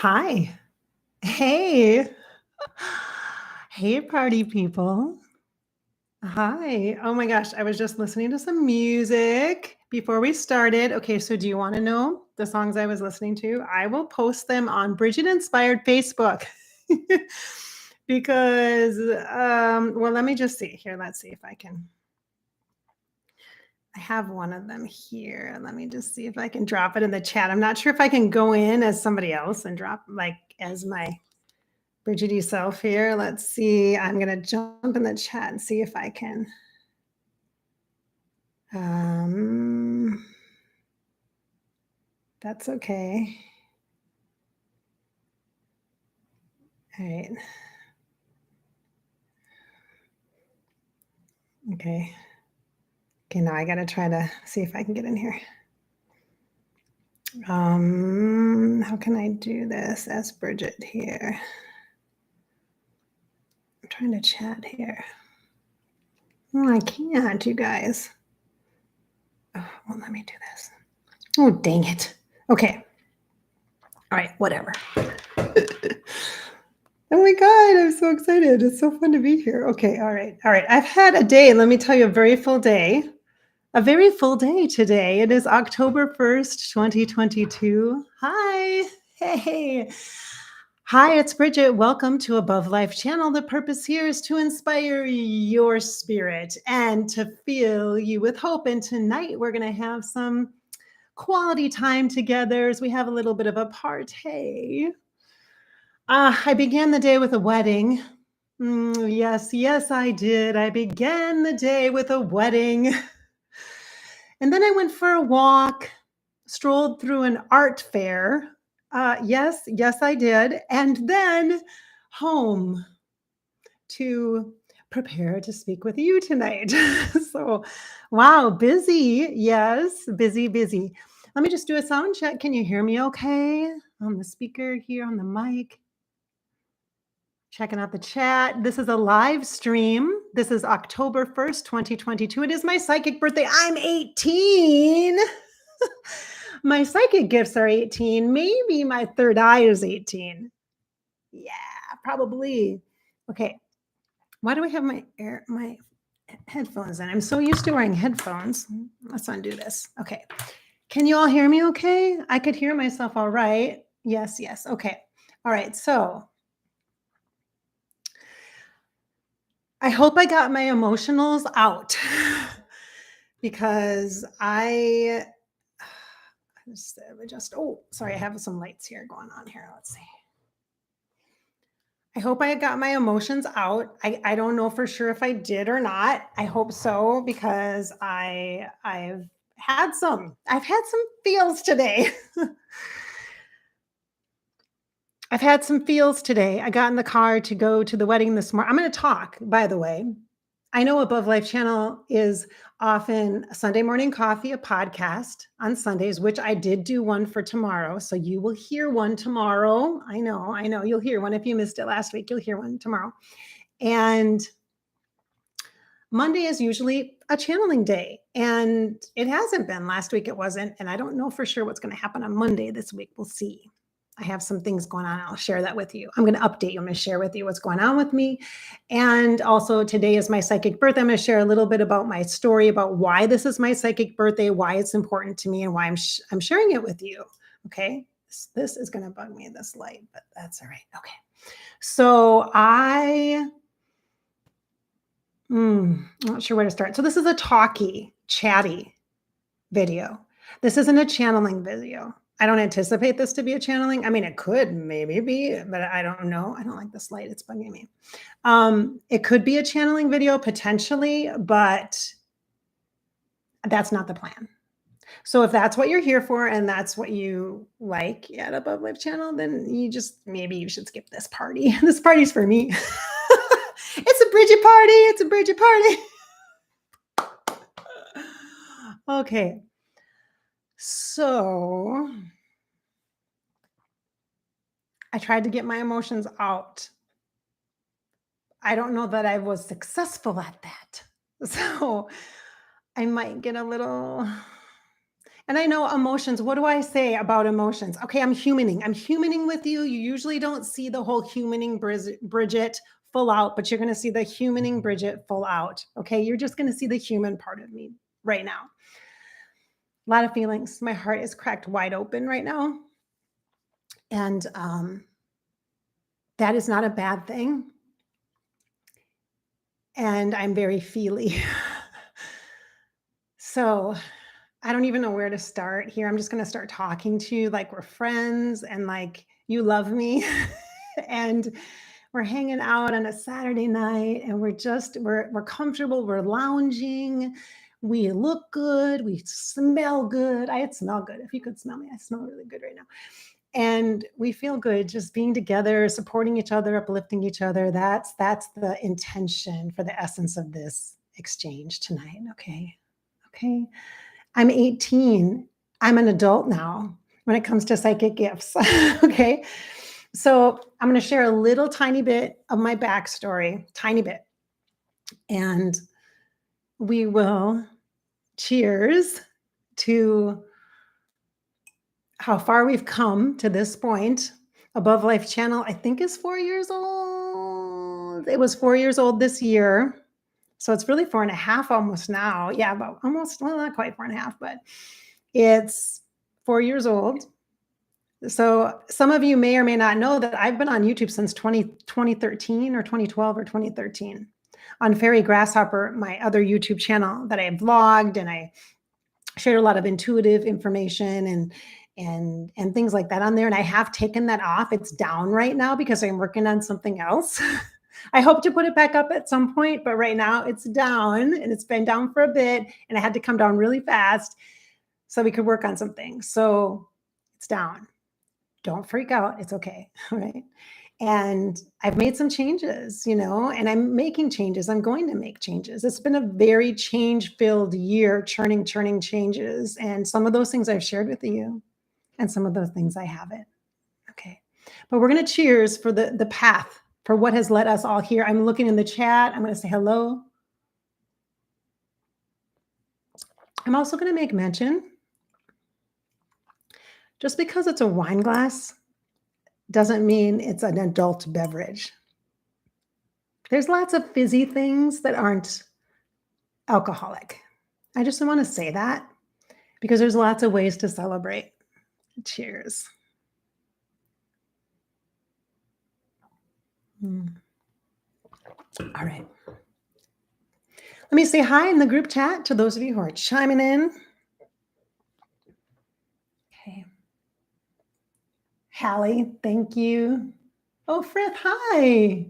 Hi. Hey. Hey, party people. Hi. Oh my gosh, I was just listening to some music before we started. Okay, so do you want to know the songs I was listening to? I will post them on Bridget Inspired Facebook. Because well, let me just see here. Let's see if I can. I have one of them here. Let me just see if I can drop it in the chat. I'm not sure if I can go in as somebody else and drop like as my Bridgette self here. Let's see. I'm going to jump in the chat and see if I can. Um, that's okay. All right. Okay. Okay, now I got to try to see if I can get in here. How can I do this as Bridget here? I'm trying to chat here. Oh, I can't, you guys. Oh, well, let me do this. Oh, dang it. Okay. All right, whatever. Oh my God, I'm so excited. It's so fun to be here. Okay, all right. All right. I've had a day, let me tell you, a very full day. A very full day today. It is October 1st, 2022. Hi. Hey. Hi, it's Bridget. Welcome to Above Life Channel. The purpose here is to inspire your spirit and to fill you with hope. And tonight we're going to have some quality time together as we have a little bit of a party. I began the day with a wedding. Yes, I did. I began the day with a wedding. And then I went for a walk, strolled through an art fair. Yes, I did. And then home to prepare to speak with you tonight. So, wow, busy. Yes, busy, busy. Let me just do a sound check. Can you hear me okay on the speaker here on the mic? Checking out the chat. This is a live stream. This is October 1st, 2022. It is my psychic birthday. I'm 18. My psychic gifts are 18. Maybe my third eye is 18. Yeah, probably. Okay. Why do I have my headphones in? I'm so used to wearing headphones. Let's undo this. Okay. Can you all hear me okay? I could hear myself all right. Yes. Okay. All right. So I hope I got my emotionals out because I just, oh, sorry, I have some lights here going on here. Let's see. I hope I got my emotions out. I don't know for sure if I did or not. I hope so because I've had some. I've had some feels today. I've had some feels today. I got in the car to go to the wedding this morning. I'm going to talk, by the way. I know Above Life Channel is often Sunday Morning Coffee, a podcast on Sundays, which I did do one for tomorrow. So you will hear one tomorrow. I know. You'll hear one. If you missed it last week, you'll hear one tomorrow. And Monday is usually a channeling day. And it hasn't been. Last week it wasn't. And I don't know for sure what's going to happen on Monday this week. We'll see. I have some things going on. I'll share that with you. I'm going to update you. I'm going to share with you what's going on with me. And also today is my psychic birthday. I'm going to share a little bit about my story, about why this is my psychic birthday, why it's important to me, and why I'm sharing it with you. Okay. This is going to bug me, this light, but that's all right. Okay. So I'm not sure where to start. So this is a talky, chatty video. This isn't a channeling video. I don't anticipate this to be a channeling. I mean, it could maybe be, but I don't know. I don't like this light. It's bugging me. It could be a channeling video potentially, but that's not the plan. So if that's what you're here for and that's what you like at Above Life Channel, then maybe you should skip this party. This party's for me. It's a Bridget party. It's a Bridget party. Okay. So I tried to get my emotions out. I don't know that I was successful at that. So I might get a little, And I know emotions. What do I say about emotions? Okay, I'm humaning. I'm humaning with you. You usually don't see the whole humaning Bridgette full out, but you're going to see the humaning Bridgette full out. Okay, you're just going to see the human part of me right now. A lot of feelings. My heart is cracked wide open right now. And that is not a bad thing. And I'm very feely. So I don't even know where to start here. I'm just going to start talking to you like we're friends and like you love me. And we're hanging out on a Saturday night and we're comfortable, we're lounging, we look good, we smell good. I smell good. If you could smell me, I smell really good right now. And we feel good just being together, supporting each other, uplifting each other. That's the intention for the essence of this exchange tonight. Okay. Okay. I'm 18. I'm an adult now when it comes to psychic gifts. Okay. So I'm going to share a little tiny bit of my backstory, tiny bit. And we will cheers to how far we've come to this point. Above Life channel, I think, is 4 years old. It was 4 years old this year. So it's really 4.5 almost now. Yeah, about almost, well, not quite 4.5, but it's 4 years old. So some of you may or may not know that I've been on YouTube since 2013 or 2012 or 2013 on Fairy Grasshopper, my other YouTube channel that I vlogged, and I shared a lot of intuitive information and things like that on there. And I have taken that off. It's down right now because I'm working on something else. I hope to put it back up at some point, but right now it's down and it's been down for a bit and I had to come down really fast so we could work on something. So it's down. Don't freak out. It's okay. All right. And I've made some changes, and I'm making changes. I'm going to make changes. It's been a very change-filled year, churning changes. And some of those things I've shared with you, and some of those things I haven't. Okay. But we're going to cheers for the path, for what has led us all here. I'm looking in the chat. I'm going to say hello. I'm also going to make mention, just because it's a wine glass doesn't mean it's an adult beverage. There's lots of fizzy things that aren't alcoholic. I just want to say that because there's lots of ways to celebrate. Cheers. All right. Let me say hi in the group chat to those of you who are chiming in. Okay. Hallie, thank you. Oh, Frith, hi.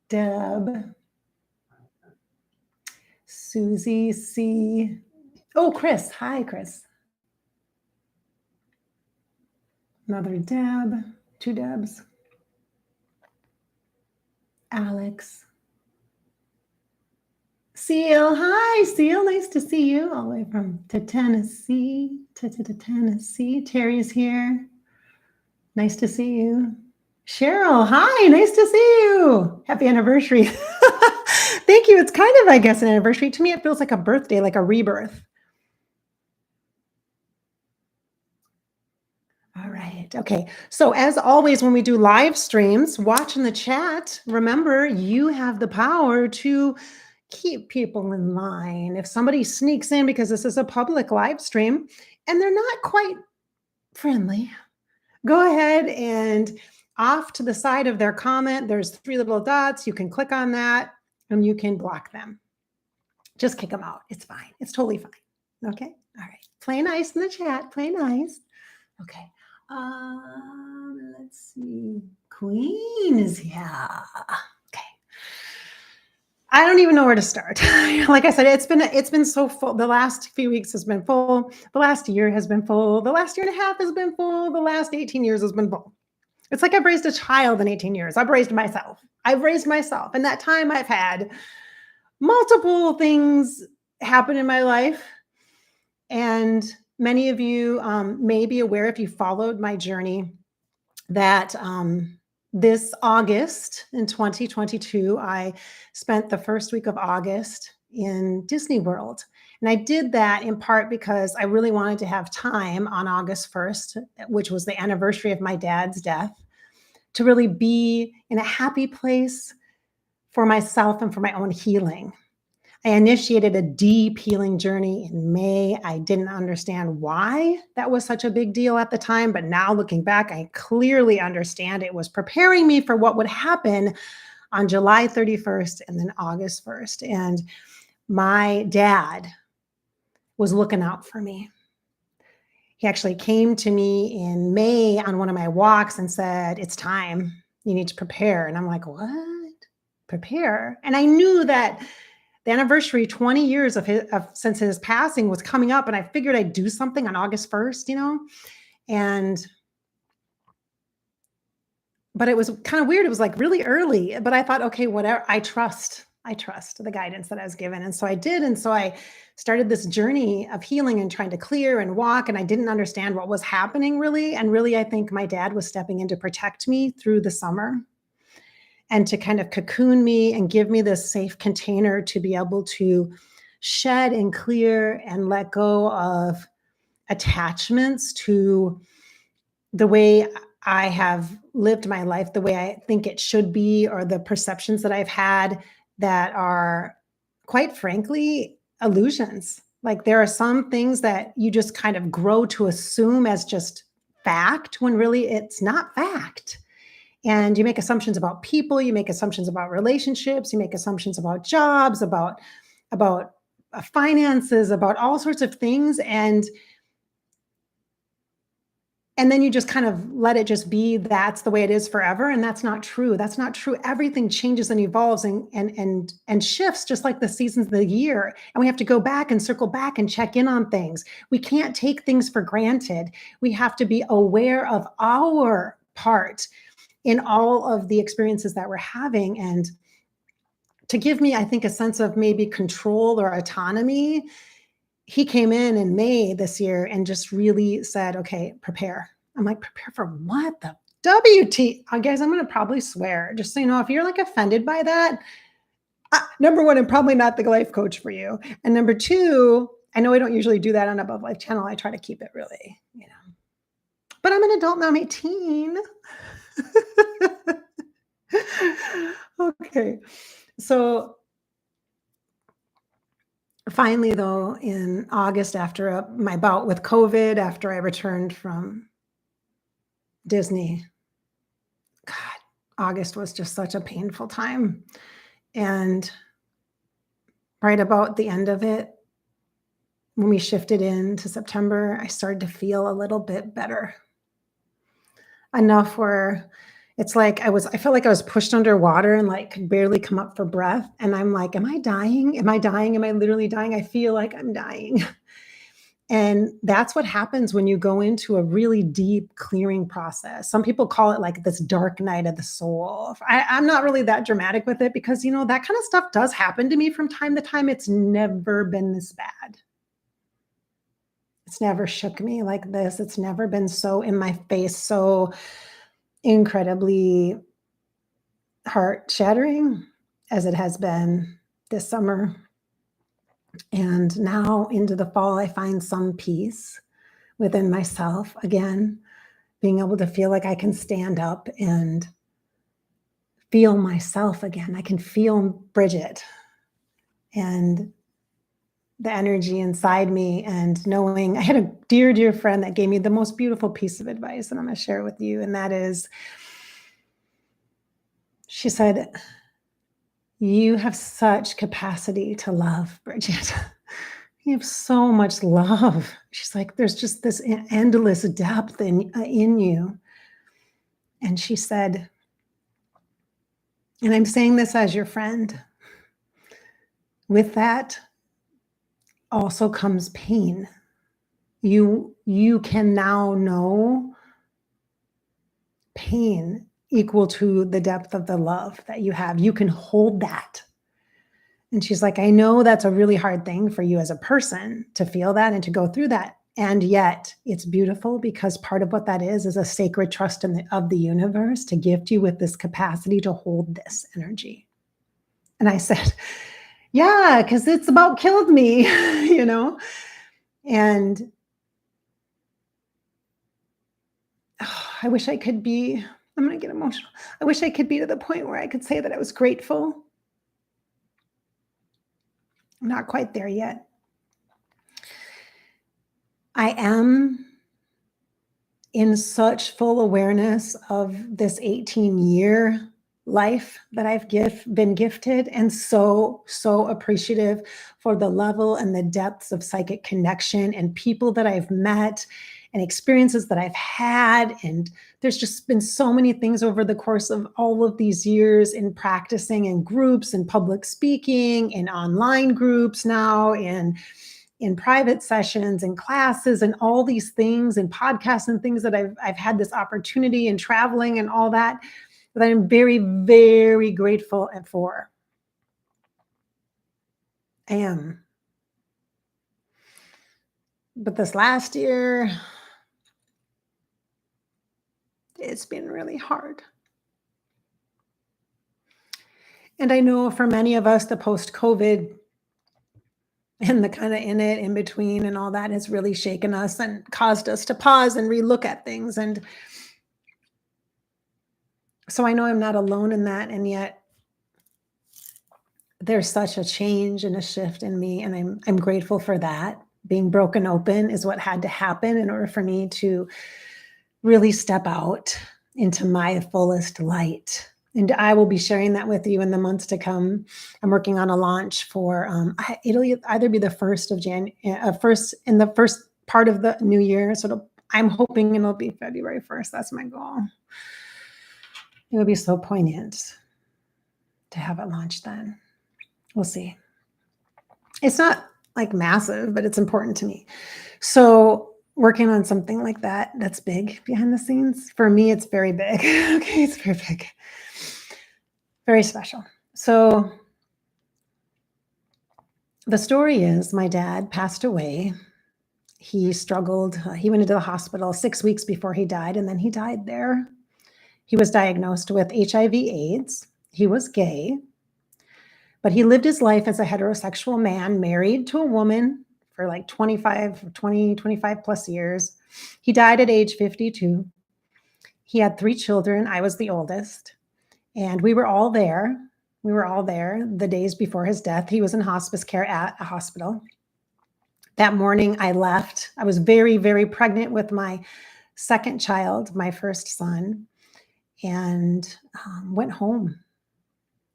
Deb. Susie C. Oh, Chris. Hi, Chris. Another Deb. 2 Debs. Alex. Seal. Hi, Seal. Nice to see you all the way from Tennessee. Tennessee. Terry is here. Nice to see you. Cheryl. Hi. Nice to see you. Happy anniversary. Thank you. It's kind of, I guess, an anniversary. To me, it feels like a birthday, like a rebirth. All right. Okay. So as always, when we do live streams, watch in the chat. Remember, you have the power to keep people in line. If somebody sneaks in because this is a public live stream and they're not quite friendly, go ahead and off to the side of their comment, there's 3 little dots. You can click on that and you can block them. Just kick them out. It's fine. It's totally fine. Okay. All right. Play nice in the chat. Play nice. Okay. Let's see. Queen is here. Okay. I don't even know where to start. Like I said, it's been so full. The last few weeks has been full. The last year has been full. The last year and a half has been full. The last 18 years has been full. It's like I've raised a child in 18 years. I've raised myself. In that time, I've had multiple things happen in my life. And many of you may be aware, if you followed my journey, that this August in 2022, I spent the first week of August in Disney World. And I did that in part because I really wanted to have time on August 1st, which was the anniversary of my dad's death, to really be in a happy place for myself and for my own healing. I initiated a deep healing journey in May. I didn't understand why that was such a big deal at the time, but now looking back, I clearly understand it was preparing me for what would happen on July 31st and then August 1st. And my dad was looking out for me. He actually came to me in May on one of my walks and said, "It's time. You need to prepare." And I'm like, "What? Prepare?" And I knew that the anniversary, 20 years since his passing, was coming up, and I figured I'd do something on August 1st, but it was kind of weird. It was like really early, but I thought, okay, whatever. I trust the guidance that I was given. And so I did. And so I started this journey of healing and trying to clear and walk. And I didn't understand what was happening really. And really, I think my dad was stepping in to protect me through the summer and to kind of cocoon me and give me this safe container to be able to shed and clear and let go of attachments to the way I have lived my life, the way I think it should be, or the perceptions that I've had that are, quite frankly, illusions. Like there are some things that you just kind of grow to assume as just fact when really it's not fact. And you make assumptions about people, you make assumptions about relationships, you make assumptions about jobs, about finances, about all sorts of things. And then you just kind of let it just be, that's the way it is forever. And that's not true. That's not true. Everything changes and evolves and shifts just like the seasons of the year. And we have to go back and circle back and check in on things. We can't take things for granted. We have to be aware of our part in all of the experiences that we're having. And to give me, I think, a sense of maybe control or autonomy, he came in May this year and just really said, okay, prepare. I'm like, prepare for what? The WT? Guys, I'm going to probably swear, just so you know, if you're like offended by that, number one, I'm probably not the life coach for you. And number two, I know I don't usually do that on Above Life channel. I try to keep it really, but I'm an adult now, I'm 18. Okay. So finally, though, in August, after my bout with COVID, after I returned from Disney, God, August was just such a painful time. And right about the end of it, when we shifted into September, I started to feel a little bit better. Enough where it's like I felt like I was pushed underwater and like could barely come up for breath. And I'm like, am I dying? Am I dying? Am I literally dying? I feel like I'm dying. And that's what happens when you go into a really deep clearing process. Some people call it like this dark night of the soul. I'm not really that dramatic with it because, that kind of stuff does happen to me from time to time. It's never been this bad. It's never shook me like this. It's never been so in my face, so incredibly heart-shattering as it has been this summer. And now into the fall, I find some peace within myself. Again, being able to feel like I can stand up and feel myself again. I can feel Bridgette and the energy inside me, and knowing I had a dear, dear friend that gave me the most beautiful piece of advice, and I'm going to share it with you. And that is, she said, you have such capacity to love, Bridgette. You have so much love. She's like, there's just this endless depth in you. And she said, and I'm saying this as your friend, with that also comes pain. You can now know pain equal to the depth of the love that you have. You can hold that. And she's like, I know that's a really hard thing for you as a person to feel that and to go through that. And yet it's beautiful because part of what that is a sacred trust of the universe to gift you with this capacity to hold this energy. And I said, Yeah, because it's about killed me, And I wish I could be, I'm gonna get emotional. I wish I could be to the point where I could say that I was grateful. I'm not quite there yet. I am in such full awareness of this 18-year life that I've been gifted, and so appreciative for the level and the depths of psychic connection and people that I've met and experiences that I've had. And there's just been so many things over the course of all of these years in practicing in groups and public speaking and online groups now, and in private sessions and classes and all these things and podcasts and things that I've had this opportunity and traveling and all that I'm very, very grateful for. I am. But this last year, it's been really hard. And I know for many of us, the post-COVID and the kind of in it, in between and all that has really shaken us and caused us to pause and relook at things. And so I know I'm not alone in that. And yet there's such a change and a shift in me. And I'm grateful for that. Being broken open is what had to happen in order for me to really step out into my fullest light. And I will be sharing that with you in the months to come. I'm working on a launch for, it'll either be the first of first in the first part of the new year. So I'm hoping it'll be February 1st. That's my goal. It would be so poignant to have it launched then. We'll see. It's not like massive, but it's important to me. So working on something like that, that's big behind the scenes. For me, it's very big. Okay, it's very big. Very special. So the story is my dad passed away. He struggled. He went into the hospital 6 weeks before he died, and then he died there. He was diagnosed with HIV/AIDS. He was gay, but he lived his life as a heterosexual man, married to a woman for like 25 plus years. He died at age 52. He had 3 children. I was the oldest. And we were all there. We were all there the days before his death. He was in hospice care at a hospital. That morning I left. I was very, very pregnant with my second child, my first son, and went home.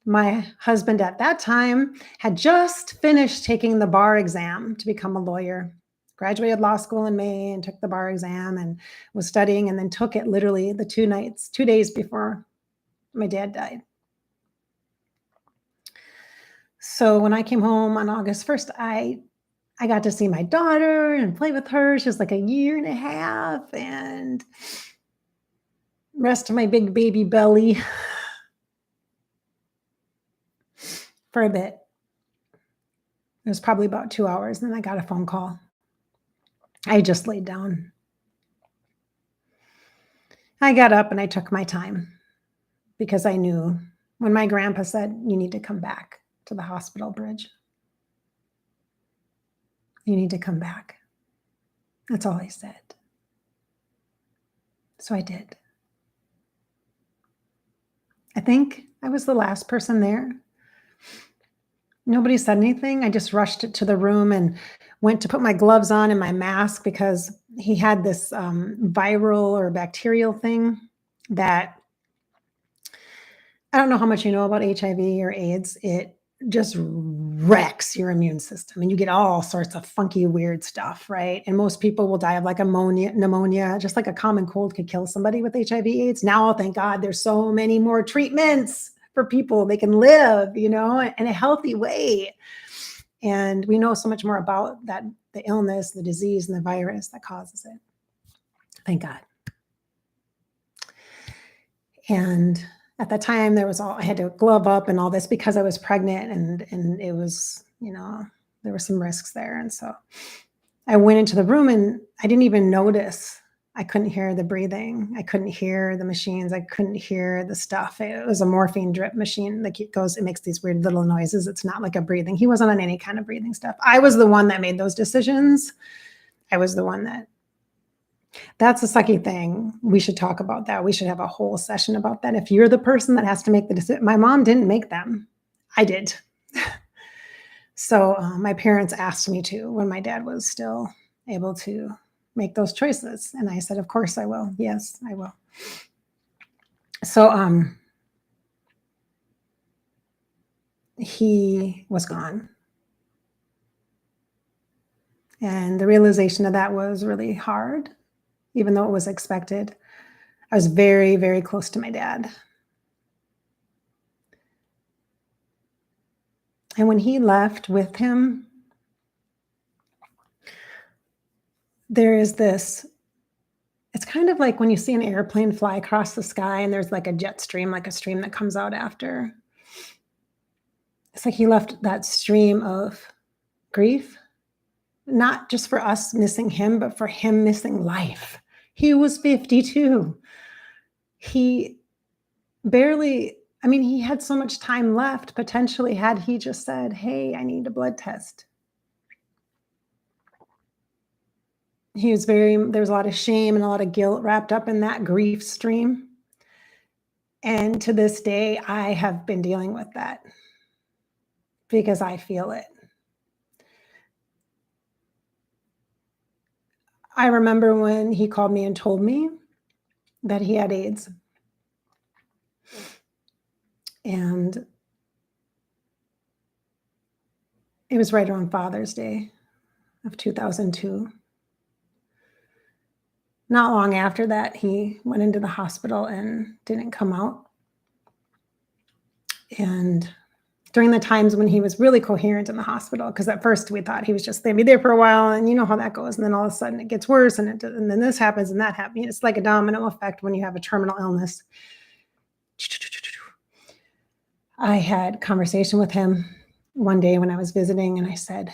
My husband at that time had just finished taking the bar exam to become a lawyer. Graduated law school in May and took the bar exam and was studying, and then took it literally the 2 days before my dad died. So when I came home on August 1st, I got to see my daughter and play with her. She was like 1.5 years, and rest of my big baby belly for a bit. It was probably about 2 hours, and then I got a phone call. I just laid down. I got up and I took my time because I knew when my grandpa said, "You need to come back to the hospital, Bridge. You need to come back." That's all he said. So I did. I think I was the last person there. Nobody said anything. I just rushed to the room and went to put my gloves on and my mask because he had this viral or bacterial thing that, I don't know how much you know about HIV or AIDS. It just wrecks your immune system and you get all sorts of funky, weird stuff, right? And most people will die of like pneumonia, just like a common cold could kill somebody with HIV/AIDS. Now, thank God, there's so many more treatments for people. They can live, in a healthy way. And we know so much more about that, the illness, the disease, and the virus that causes it. Thank God. And at that time, I had to glove up and all this because I was pregnant, and it was, there were some risks there. And so I went into the room and I didn't even notice I couldn't hear the breathing. I couldn't hear the machines. I couldn't hear the stuff. It was a morphine drip machine. Like it makes these weird little noises. It's not like a breathing. He wasn't on any kind of breathing stuff. I was the one that made those decisions. I was the one that's a sucky thing. We should talk about that. We should have a whole session about that. If you're the person that has to make the decision, my mom didn't make them. I did. So my parents asked me to when my dad was still able to make those choices. And I said, of course I will. Yes, I will. So he was gone. And the realization of that was really hard, even though it was expected. I was very, very close to my dad. And when he left with him, there is this, it's kind of like when you see an airplane fly across the sky and there's like a jet stream, like a stream that comes out after. It's like he left that stream of grief, not just for us missing him, but for him missing life. He was 52. He barely, he had so much time left, potentially, had he just said, hey, I need a blood test. There's a lot of shame and a lot of guilt wrapped up in that grief stream. And to this day, I have been dealing with that because I feel it. I remember when he called me and told me that he had AIDS. And it was right around Father's Day of 2002. Not long after that, he went into the hospital and didn't come out. And during the times when he was really coherent in the hospital, because at first we thought he was just going to be there for a while, and you know how that goes. And then all of a sudden it gets worse, and then this happens and that happens. It's like a domino effect when you have a terminal illness. I had conversation with him one day when I was visiting, and I said,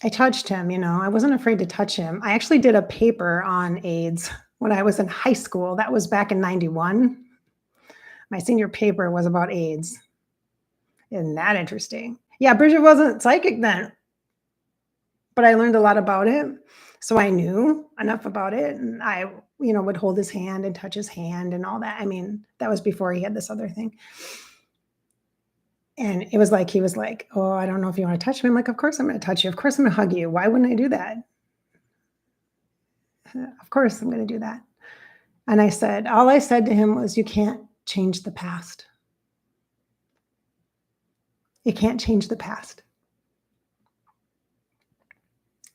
I touched him, I wasn't afraid to touch him. I actually did a paper on AIDS when I was in high school. That was back in 91. My senior paper was about AIDS. Isn't that interesting? Yeah, Bridgette wasn't psychic then, but I learned a lot about it. So I knew enough about it. And I, would hold his hand and touch his hand and all that. That was before he had this other thing. And it was like, he was like, oh, I don't know if you want to touch me. I'm like, of course I'm going to touch you. Of course I'm going to hug you. Why wouldn't I do that? Of course I'm going to do that. And all I said to him was, you can't change the past. You can't change the past.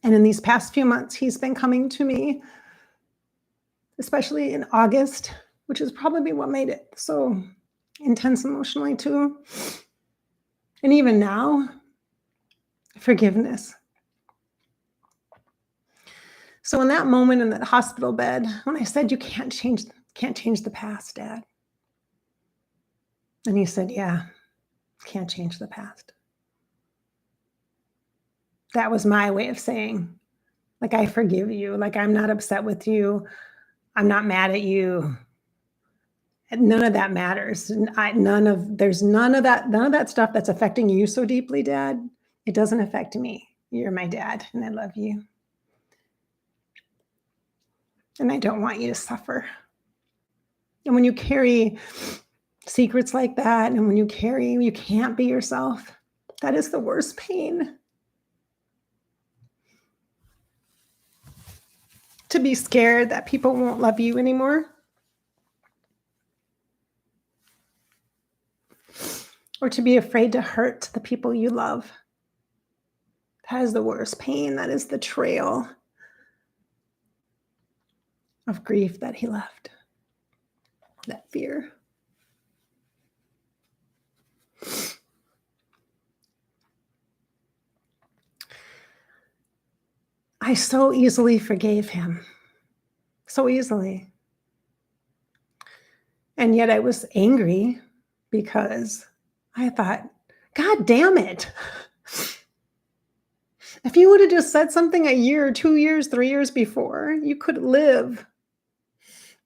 And in these past few months, he's been coming to me, especially in August, which is probably what made it so intense emotionally too. And even now, forgiveness. So in that moment in that hospital bed, when I said, you can't change the past, Dad. And he said, yeah, can't change the past. That was my way of saying, like, I forgive you. Like, I'm not upset with you. I'm not mad at you. None of that matters. There's none of that stuff that's affecting you so deeply, Dad. It doesn't affect me. You're my dad, and I love you. And I don't want you to suffer. And when you carry secrets like that, and when you can't be yourself, that is the worst pain. To be scared that people won't love you anymore. Or to be afraid to hurt the people you love. That is the worst pain. That is the trail of grief that he left. That fear. I so easily forgave him. So easily. And yet I was angry because I thought, God damn it. If you would have just said something a year, 2 years, 3 years before, you could live.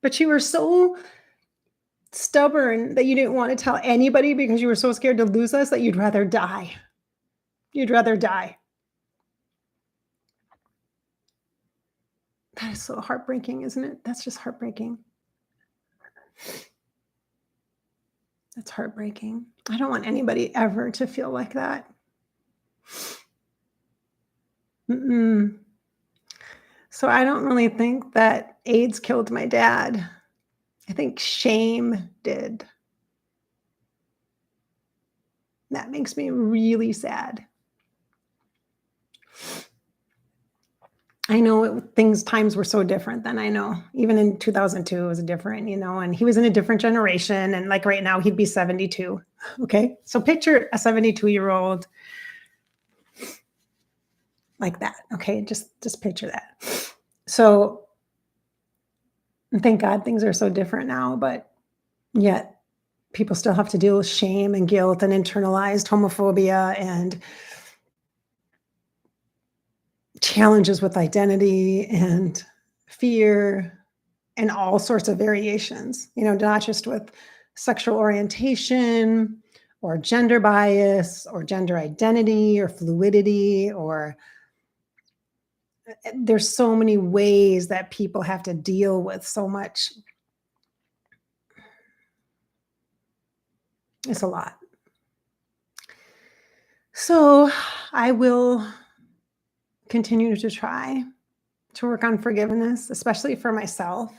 But you were so stubborn that you didn't want to tell anybody because you were so scared to lose us that you'd rather die. You'd rather die. That is so heartbreaking, isn't it? That's just heartbreaking. That's heartbreaking. I don't want anybody ever to feel like that. Mm-mm. So I don't really think that AIDS killed my dad. I think shame did. That makes me really sad. I know times were so different then. I know even in 2002 it was different, and he was in a different generation. And like right now, he'd be 72. Okay. So picture a 72-year-old like that. Okay. Just picture that. So thank God things are so different now, but yet people still have to deal with shame and guilt and internalized homophobia and challenges with identity and fear and all sorts of variations, not just with sexual orientation or gender bias or gender identity or fluidity, or there's so many ways that people have to deal with so much. It's a lot. So I will continue to try to work on forgiveness, especially for myself,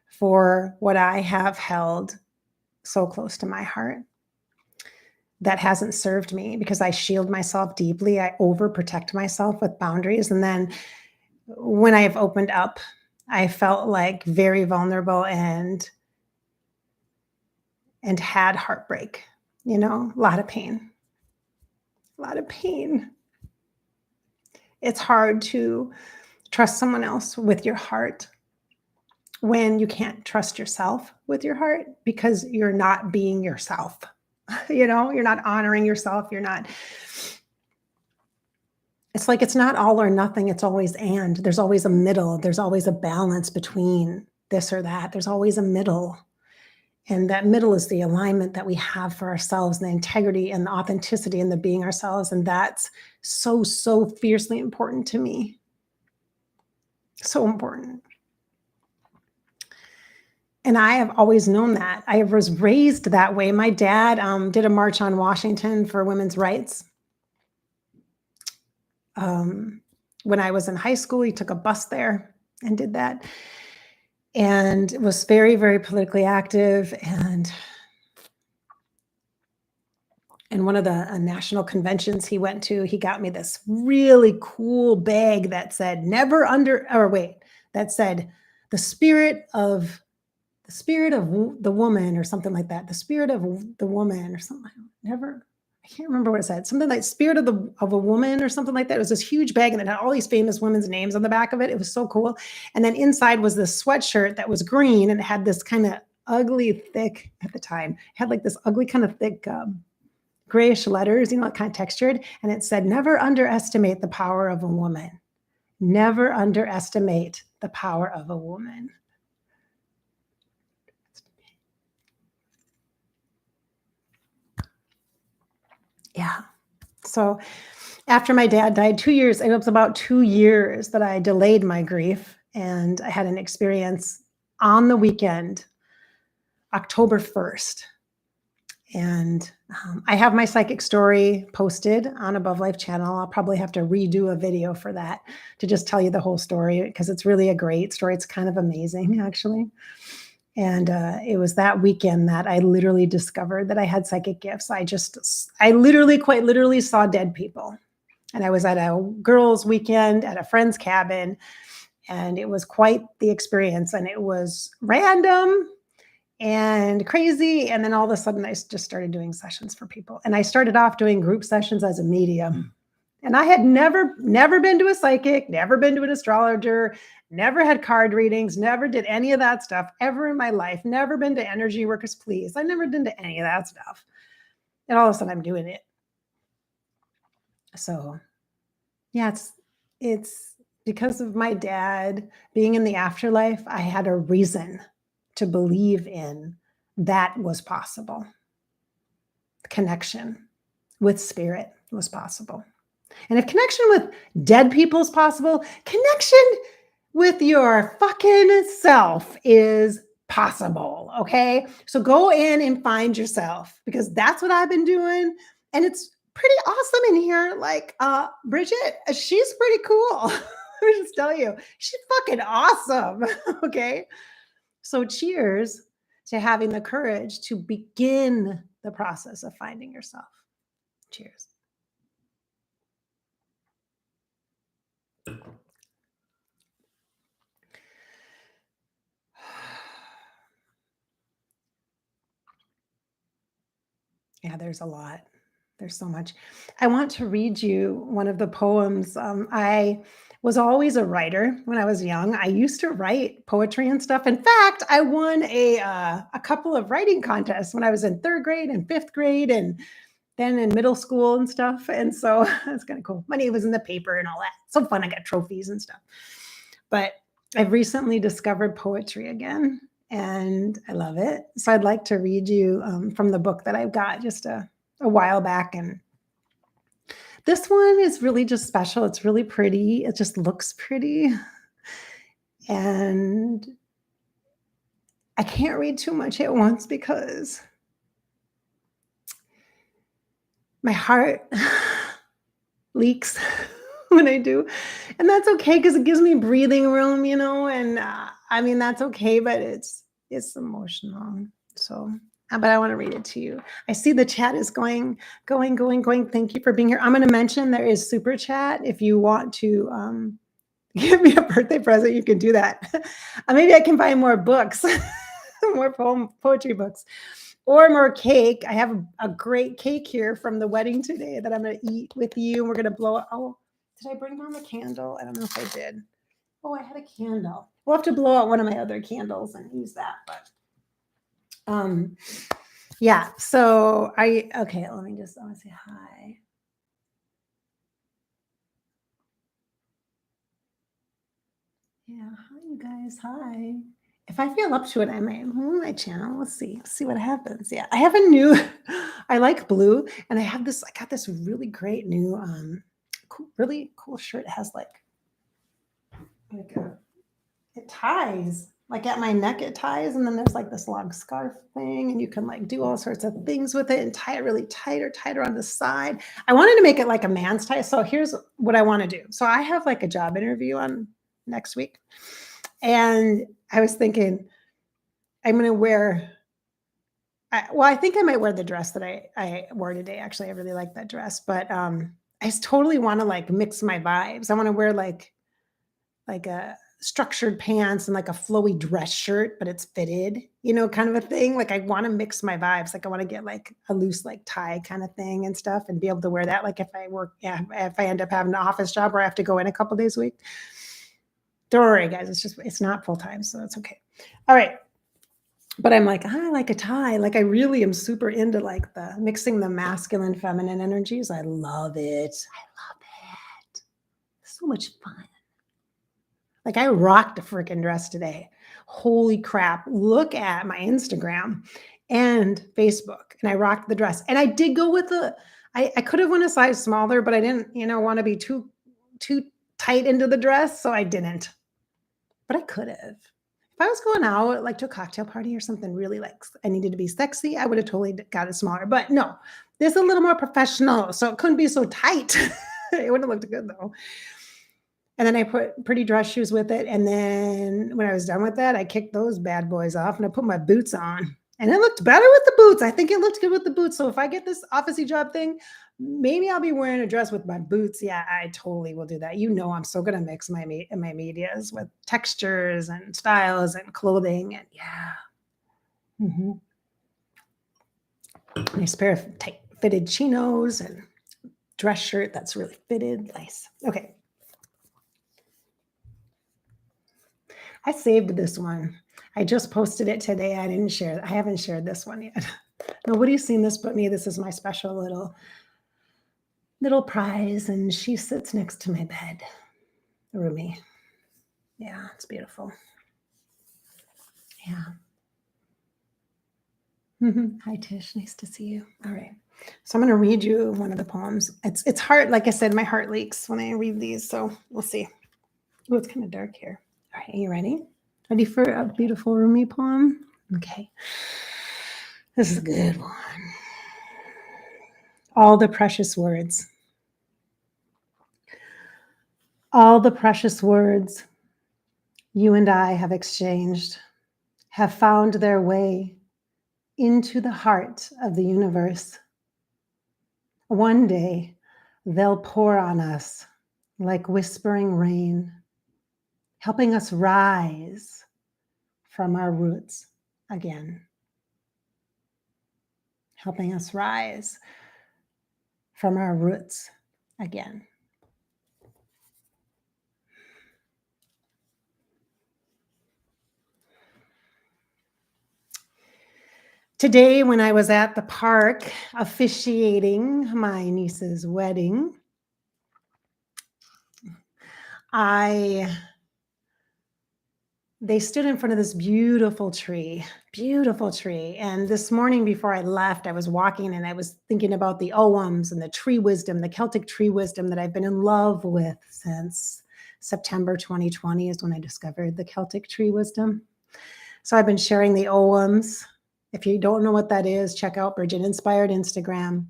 for what I have held so close to my heart that hasn't served me, because I shield myself deeply. I overprotect myself with boundaries. And then when I have opened up, I felt like very vulnerable and had heartbreak, a lot of pain. It's hard to trust someone else with your heart when you can't trust yourself with your heart, because you're not being yourself. You're not honoring yourself. It's like, it's not all or nothing. It's always and. There's always a middle. There's always a balance between this or that. There's always a middle. And that middle is the alignment that we have for ourselves, and the integrity and the authenticity and the being ourselves. And that's so, so fiercely important to me. So important. And I have always known that. I was raised that way. My dad did a march on Washington for women's rights. When I was in high school, he took a bus there and did that, and was very, very politically active. And one of the national conventions he went to, he got me this really cool bag that said that said the spirit of the woman, or something like that. The spirit of the woman, or something. I can't remember what it said. Something like spirit of a woman, or something like that. It was this huge bag, and it had all these famous women's names on the back of it. It was so cool. And then inside was this sweatshirt that was green, and it had this kind of ugly, thick, at the time, it had like this ugly kind of thick grayish letters, kind of textured. And it said, "Never underestimate the power of a woman. Never underestimate the power of a woman." Yeah. So after my dad died, 2 years, it was about 2 years that I delayed my grief. And I had an experience on the weekend, October 1st. And I have my psychic story posted on Above Life channel. I'll probably have to redo a video for that to just tell you the whole story, because it's really a great story. It's kind of amazing, actually. And it was that weekend that I literally discovered that I had psychic gifts. I literally, quite literally, saw dead people. And I was at a girls' weekend at a friend's cabin, and it was quite the experience. And it was random and crazy. And then all of a sudden, I just started doing sessions for people. And I started off doing group sessions as a medium. And I had never been to a psychic, never been to an astrologer, never had card readings, never did any of that stuff ever in my life, never been to energy workers, please. I never been to any of that stuff. And all of a sudden I'm doing it. So yeah, it's because of my dad being in the afterlife, I had a reason to believe in that was possible. Connection with spirit was possible. And if connection with dead people is possible, connection with your fucking self is possible. Okay. So go in and find yourself, because that's what I've been doing. And it's pretty awesome in here. Like Bridgette, she's pretty cool. Let me just tell you, she's fucking awesome. Okay. So cheers to having the courage to begin the process of finding yourself. Cheers. Yeah, there's a lot. There's so much. I want to read you one of the poems. I was always a writer when I was young. I used to write poetry and stuff. In fact, I won a couple of writing contests when I was in third grade and fifth grade, and then in middle school and stuff. And so that's kind of cool. My name was in the paper and all that. So fun. I got trophies and stuff. But I've recently discovered poetry again, and I love it. So I'd like to read you from the book that I've got just a while back. And this one is really just special. It's really pretty. It just looks pretty. And I can't read too much at once because my heart leaks when I do. And that's okay, because it gives me breathing room, and I mean, that's okay, but it's emotional. So, but I want to read it to you. I see the chat is going. Thank you for being here. I'm going to mention there is super chat. If you want to give me a birthday present, you can do that. Maybe I can buy more books, more poetry books, or more cake. I have a great cake here from the wedding today that I'm going to eat with you. And we're going to blow it. Oh, did I bring down the candle? I don't know if I did. Oh, I had a candle. We'll have to blow out one of my other candles and use that. But yeah. So okay, let me just, I want to say hi. Yeah. Hi, you guys. Hi. If I feel up to it, I might move my channel. Let's see what happens. Yeah. I have a new, I like blue, and I got this really great new, really cool shirt. It has like it ties, like at my neck, it ties. And then there's like this long scarf thing, and you can like do all sorts of things with it and tie it really tight or tighter on the side. I wanted to make it like a man's tie. So here's what I want to do. So I have like a job interview on next week. And I was thinking, I'm going to wear, I think I might wear the dress that I wore today. Actually, I really like that dress, but I totally want to like mix my vibes. I want to wear like a structured pants and like a flowy dress shirt, but it's fitted, kind of a thing. Like I want to mix my vibes. Like I want to get like a loose like tie kind of thing and stuff, and be able to wear that. Like if I end up having an office job where I have to go in a couple days a week. Don't worry, guys. It's not full time, so it's okay. All right. But I'm like, I like a tie. Like I really am super into like the mixing the masculine, feminine energies. I love it. So much fun. Like I rocked a freaking dress today. Holy crap. Look at my Instagram and Facebook. And I rocked the dress. And I did go with I could have went a size smaller, but I didn't, want to be too tight into the dress. So I didn't. But I could have. If I was going out like to a cocktail party or something really like I needed to be sexy, I would have totally got it smaller. But no, this is a little more professional. So it couldn't be so tight. It would have looked good though. And then I put pretty dress shoes with it. And then when I was done with that, I kicked those bad boys off and I put my boots on. And it looked better with the boots. I think it looked good with the boots. So if I get this officey job thing, maybe I'll be wearing a dress with my boots. Yeah, I totally will do that. I'm so going to mix my medias with textures and styles and clothing. And yeah. Mm-hmm. Nice pair of tight fitted chinos and dress shirt that's really fitted. Nice. Okay. I saved this one. I just posted it today. I haven't shared this one yet. Nobody's seen this but me. This is my special little prize, and she sits next to my bed. Rumi. Yeah, it's beautiful. Yeah. Hi, Tish. Nice to see you. All right. So I'm going to read you one of the poems. It's hard. Like I said, my heart leaks when I read these. So we'll see. Oh, it's kind of dark here. All right. Are you ready? Ready for a beautiful Rumi poem? Okay. This is a good one. All the precious words. All the precious words you and I have exchanged have found their way into the heart of the universe. One day, they'll pour on us like whispering rain, helping us rise from our roots again. Helping us rise from our roots again. Today, when I was at the park officiating my niece's wedding, they stood in front of this beautiful tree. And this morning before I left, I was walking and I was thinking about the Oghams and the tree wisdom, the Celtic tree wisdom that I've been in love with since September 2020 is when I discovered the Celtic tree wisdom. So I've been sharing the Oghams. If you don't know what that is, check out Bridgette Inspired Instagram.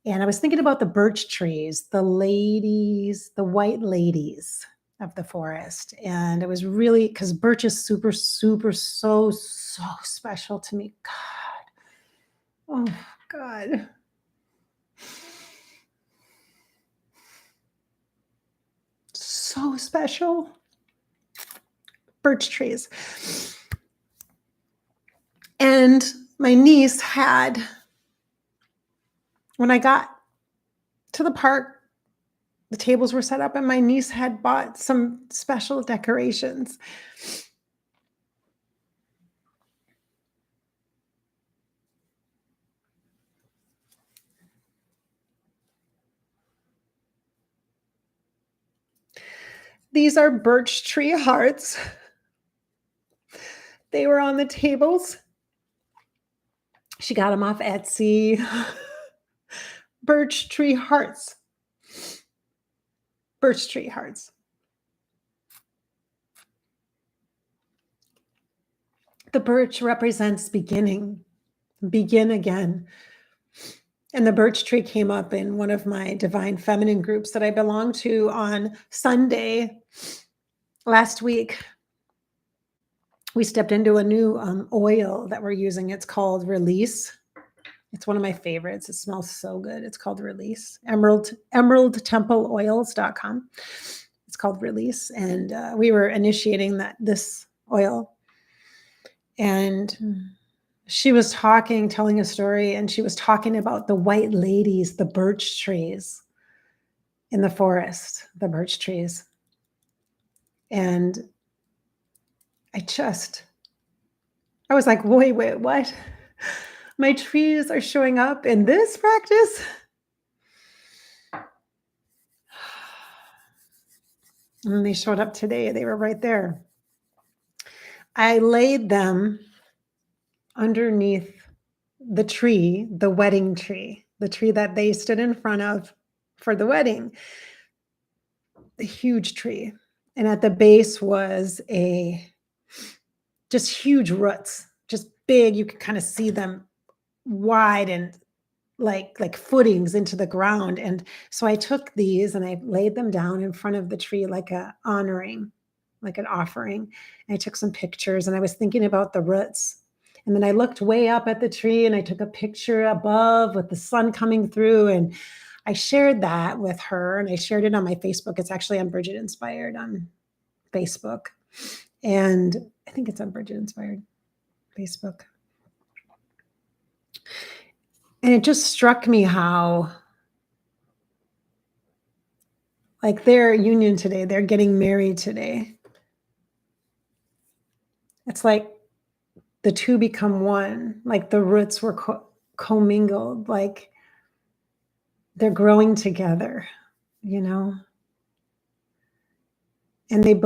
And I was thinking about the birch trees, the ladies, the white ladies of the forest. And it was really because birch is super, super, so special to me. God. Oh, God. So special. Birch trees. And my niece had, when I got to the park, the tables were set up and my niece had bought some special decorations. These are birch tree hearts. They were on the tables. She got them off Etsy. Birch tree hearts. Birch tree hearts. The birch represents beginning, begin again. And the birch tree came up in one of my divine feminine groups that I belong to on Sunday last week. We stepped into a new oil that we're using. It's called Release. It's one of my favorites. It smells so good. It's called Release. emeraldtempleoils.com. It's called Release. And we were initiating this oil. And she was telling a story, and she was talking about the white ladies, the birch trees in the forest, the birch trees. And I was like, wait, what? My trees are showing up in this practice? And they showed up today. They were right there. I laid them underneath the tree, the wedding tree, the tree that they stood in front of for the wedding, the huge tree. And at the base was just huge roots, just big. You could kind of see them wide and like footings into the ground. And so I took these and I laid them down in front of the tree like an offering. And I took some pictures and I was thinking about the roots. And then I looked way up at the tree and I took a picture above with the sun coming through. And I shared that with her and I shared it on my Facebook. It's actually on Bridgette Inspired on Facebook. And I think it's on Bridgette Inspired Facebook. And it just struck me how, like their union today, they're getting married today. It's like the two become one, like the roots were commingled, like they're growing together, you know? And it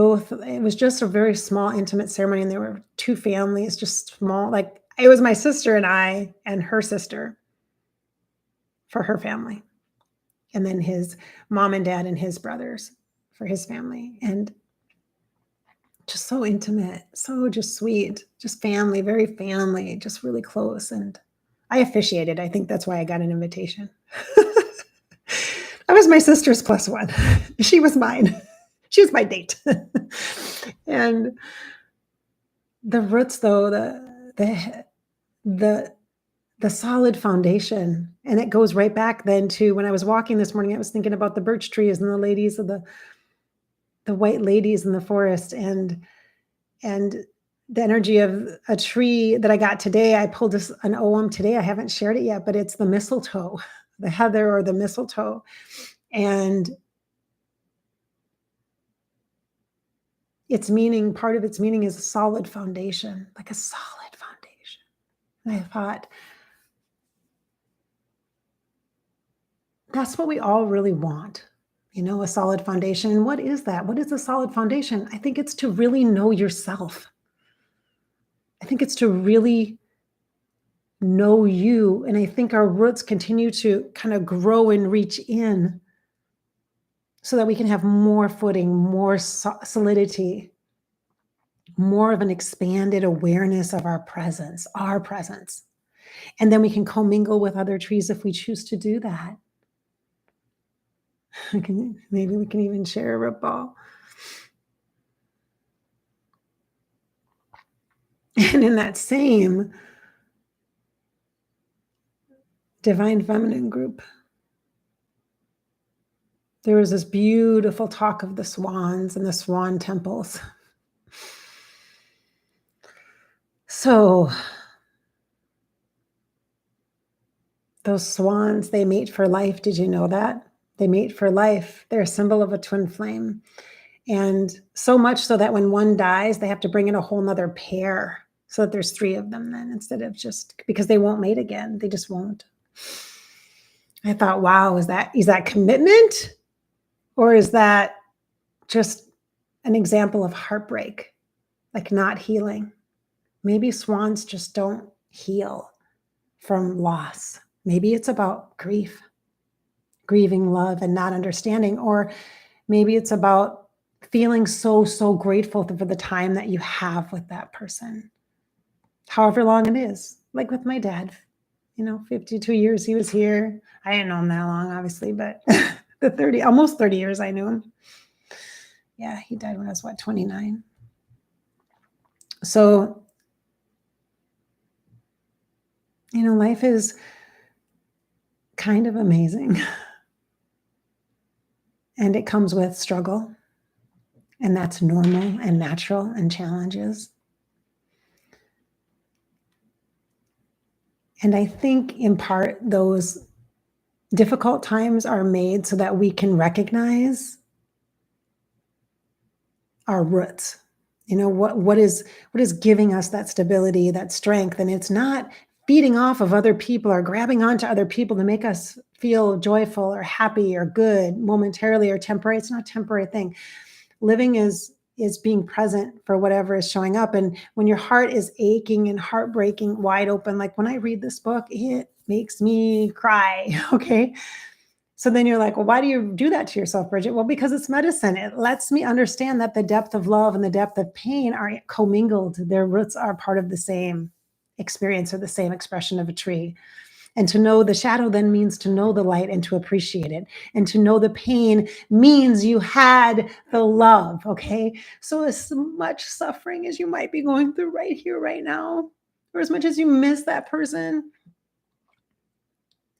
was just a very small, intimate ceremony, and there were 2 families, just small, like, it was my sister and I and her sister for her family, and then his mom and dad and his brothers for his family, and just so intimate, so just sweet, just family, very family, just really close, and I officiated. I think that's why I got an invitation. I was my sister's plus one. She was mine. She was my date. And the roots, though, the the solid foundation, and it goes right back then to when I was walking this morning, I was thinking about the birch trees and the ladies of the white ladies in the forest, and the energy of a tree that I got today. I pulled an OM today. I haven't shared it yet, but it's the mistletoe, the heather or the mistletoe. And part of its meaning is a solid foundation, like a solid foundation. And I thought, that's what we all really want, a solid foundation. And what is that? What is a solid foundation? I think it's to really know yourself. I think it's to really know you. And I think our roots continue to kind of grow and reach in so that we can have more footing, more solidity, more of an expanded awareness of our presence. And then we can commingle with other trees if we choose to do that. Maybe we can even share a root ball. And in that same Divine Feminine group, there was this beautiful talk of the swans and the swan temples. So those swans, they mate for life. Did you know that? They mate for life. They're a symbol of a twin flame. And so much so that when one dies, they have to bring in a whole nother pair so that there's 3 of them then, instead of just, because they won't mate again. They just won't. I thought, wow, is that commitment? Or is that just an example of heartbreak, like not healing? Maybe swans just don't heal from loss. Maybe it's about grief, grieving love and not understanding. Or maybe it's about feeling so grateful for the time that you have with that person, however long it is. Like with my dad, 52 years he was here. I didn't know him that long, obviously, but almost 30 years I knew him. Yeah, he died when I was, 29. So, life is kind of amazing. And it comes with struggle. And that's normal and natural and challenges. And I think in part those difficult times are made so that we can recognize our roots. What is giving us that stability, that strength. And it's not feeding off of other people or grabbing onto other people to make us feel joyful or happy or good momentarily or temporary. It's not a temporary thing. Living is being present for whatever is showing up. And when your heart is aching and heartbreaking, wide open, like when I read this book, it makes me cry. Okay. So then you're like, well, why do you do that to yourself, Bridgette? Well, because it's medicine. It lets me understand that the depth of love and the depth of pain are commingled. Their roots are part of the same experience or the same expression of a tree. And to know the shadow then means to know the light and to appreciate it. And to know the pain means you had the love, okay? So as much suffering as you might be going through right here, right now, or as much as you miss that person,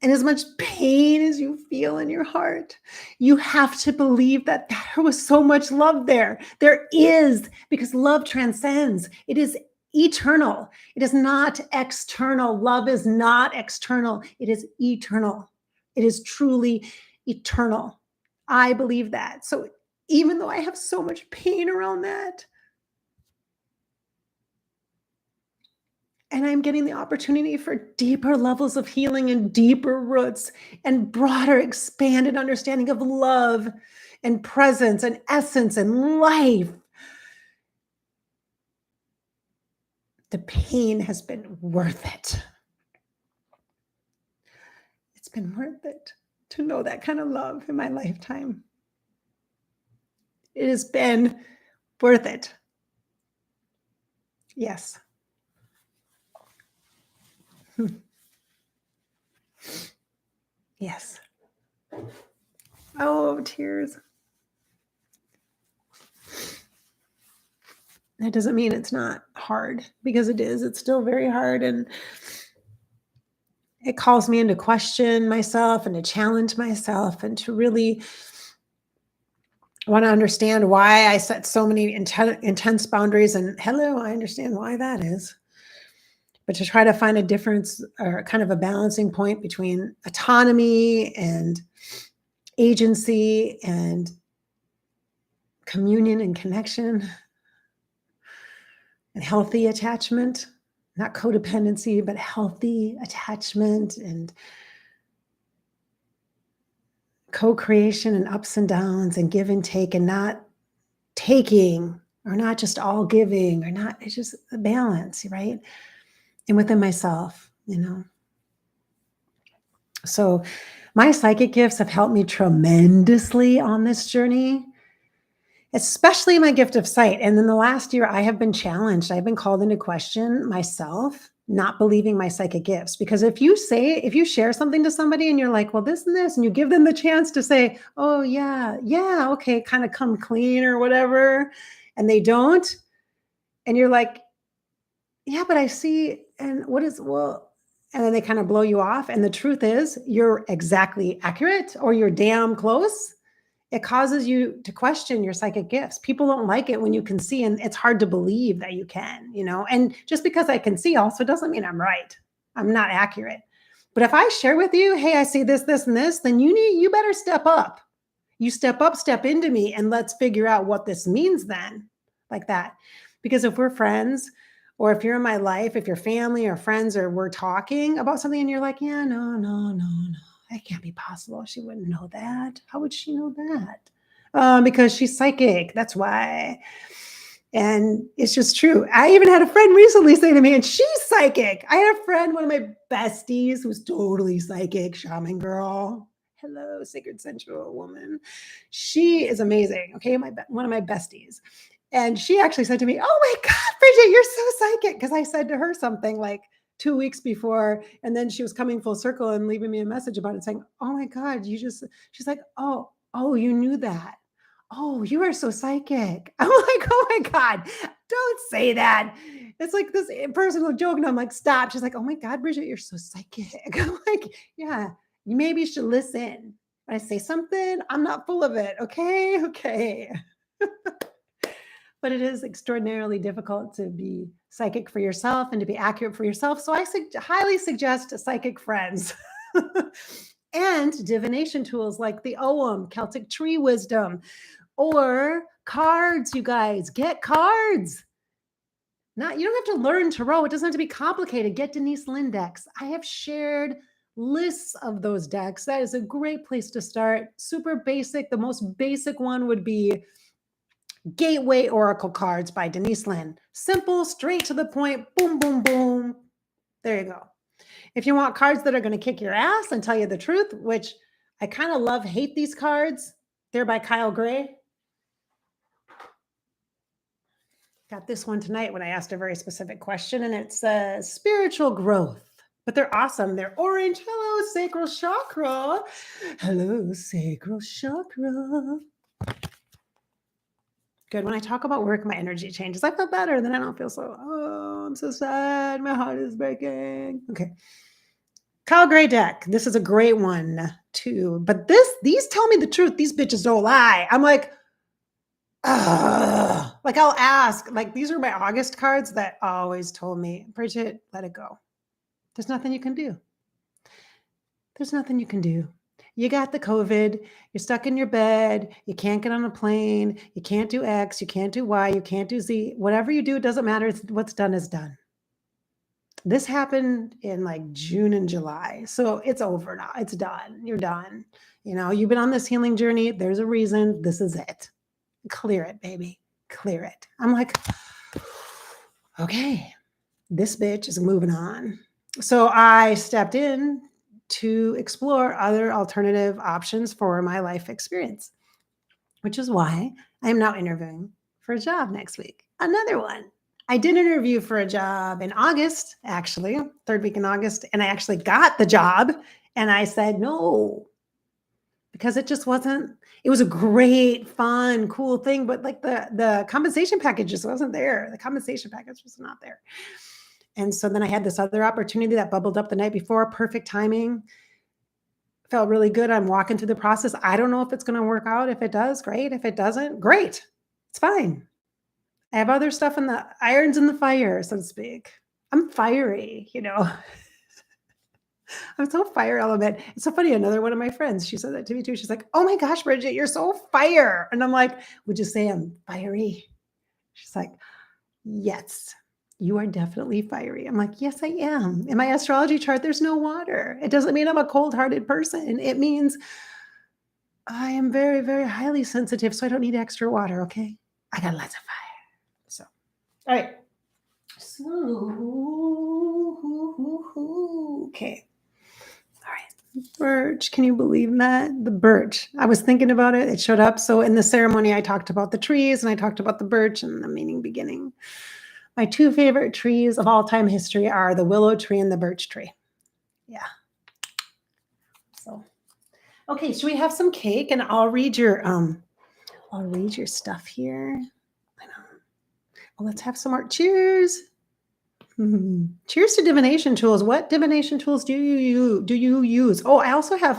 and as much pain as you feel in your heart, you have to believe that there was so much love there. There is, because love transcends. It is eternal. It is not external. Love is not external. It is eternal. It is truly eternal. I believe that. So even though I have so much pain around that, And I'm getting the opportunity for deeper levels of healing and deeper roots and broader, expanded understanding of love and presence and essence and life. The pain has been worth it. It's been worth it to know that kind of love in my lifetime. It has been worth it. Yes. Yes. Oh, tears. That doesn't mean it's not hard, because it is. It's still very hard. And it calls me into question myself and to challenge myself and to really want to understand why I set so many intense boundaries. And hello, I understand why that is. But to try to find a difference or kind of a balancing point between autonomy and agency and communion and connection and healthy attachment, not codependency, but healthy attachment and co-creation and ups and downs and give and take, and not taking or not just all giving or not. It's just a balance, right? And within myself, So my psychic gifts have helped me tremendously on this journey, especially my gift of sight. And in the last year, I have been challenged. I've been called into question myself, not believing my psychic gifts. Because if you share something to somebody and you're like, well, this and this, and you give them the chance to say, oh, yeah, okay, kind of come clean or whatever, and they don't, and you're like, yeah, but I see, and and then they kind of blow you off. And the truth is, you're exactly accurate or you're damn close. It causes you to question your psychic gifts. People don't like it when you can see, and it's hard to believe that you can, and just because I can see also doesn't mean I'm right. I'm not accurate. But if I share with you, hey, I see this, this, and this, then you better step up. You step up, step into me, and let's figure out what this means then, like that. Because if we're friends, or if you're in my life, if you're family or friends, or we're talking about something and you're like, yeah, no, that can't be possible. She wouldn't know that. How would she know that? Because she's psychic. That's why. And it's just true. I even had a friend recently say to me, and she's psychic. I had a friend, one of my besties, who's totally psychic, shaman girl. Hello, sacred sensual woman. She is amazing. Okay, one of my besties. And she actually said to me, oh my God, Bridgette, you're so psychic. Because I said to her something like 2 weeks before, and then she was coming full circle and leaving me a message about it saying, oh my God, she's like, oh, you knew that. Oh, you are so psychic. I'm like, oh my God, don't say that. It's like this personal joke. And I'm like, stop. She's like, oh my God, Bridgette, you're so psychic. I'm like, yeah, you maybe should listen. When I say something, I'm not full of it. Okay. But it is extraordinarily difficult to be psychic for yourself and to be accurate for yourself. So I highly suggest psychic friends and divination tools like the Ogham, Celtic tree wisdom, or cards. You guys, get cards. You don't have to learn tarot. It doesn't have to be complicated. Get Denise Linn decks. I have shared lists of those decks. That is a great place to start. Super basic. The most basic one would be Gateway Oracle cards by Denise Linn. Simple, straight to the point, boom, boom, boom. There you go. If you want cards that are going to kick your ass and tell you the truth, which I kind of hate these cards. They're by Kyle Gray. Got this one tonight when I asked a very specific question, and it's spiritual growth. But they're awesome. They're orange. Hello, sacral chakra. Hello, sacral chakra. Good. When I talk about work, my energy changes. I feel better. Then I don't feel I'm so sad. My heart is breaking. Okay. Kyle Gray deck. This is a great one too. But these tell me the truth. These bitches don't lie. I'm like, like I'll ask, like these are my August cards that always told me, Bridgette, let it go. There's nothing you can do. There's nothing you can do. You got the COVID, you're stuck in your bed, you can't get on a plane, you can't do X, you can't do Y, you can't do Z. Whatever you do, it doesn't matter. What's done is done. This happened in like June and July. So it's over now. It's done. You're done. You've been on this healing journey. There's a reason. This is it. Clear it, baby. Clear it. I'm like, okay, this bitch is moving on. So I stepped in to explore other alternative options for my life experience, which is why I am now interviewing for a job next week. Another one. I did interview for a job in August, actually, third week in August, and I actually got the job. And I said no, because it just wasn't, it was a great, fun, cool thing, but like the compensation package just wasn't there. The compensation package was not there. And so then I had this other opportunity that bubbled up the night before, perfect timing. Felt really good. I'm walking through the process. I don't know if it's going to work out. If it does, great. If it doesn't, great. It's fine. I have other stuff in the irons in the fire, so to speak. I'm fiery, I'm so fire element. It's so funny. Another one of my friends, she said that to me too. She's like, oh my gosh, Bridgette, you're so fire. And I'm like, would you say I'm fiery? She's like, yes, you are definitely fiery. I'm like, yes, I am. In my astrology chart, there's no water. It doesn't mean I'm a cold-hearted person. It means I am very, very highly sensitive, so I don't need extra water, okay? I got lots of fire. So, all right. So, okay. All right. Birch, can you believe that? The birch. I was thinking about it. It showed up. So in the ceremony, I talked about the trees and I talked about the birch and the meaning beginning. My two favorite trees of all time history are the willow tree and the birch tree. Yeah. So, okay, should we have some cake? And I'll read your stuff here. I know. Well, let's have some more. Cheers. Cheers to divination tools. What divination tools do you use? Oh, I also have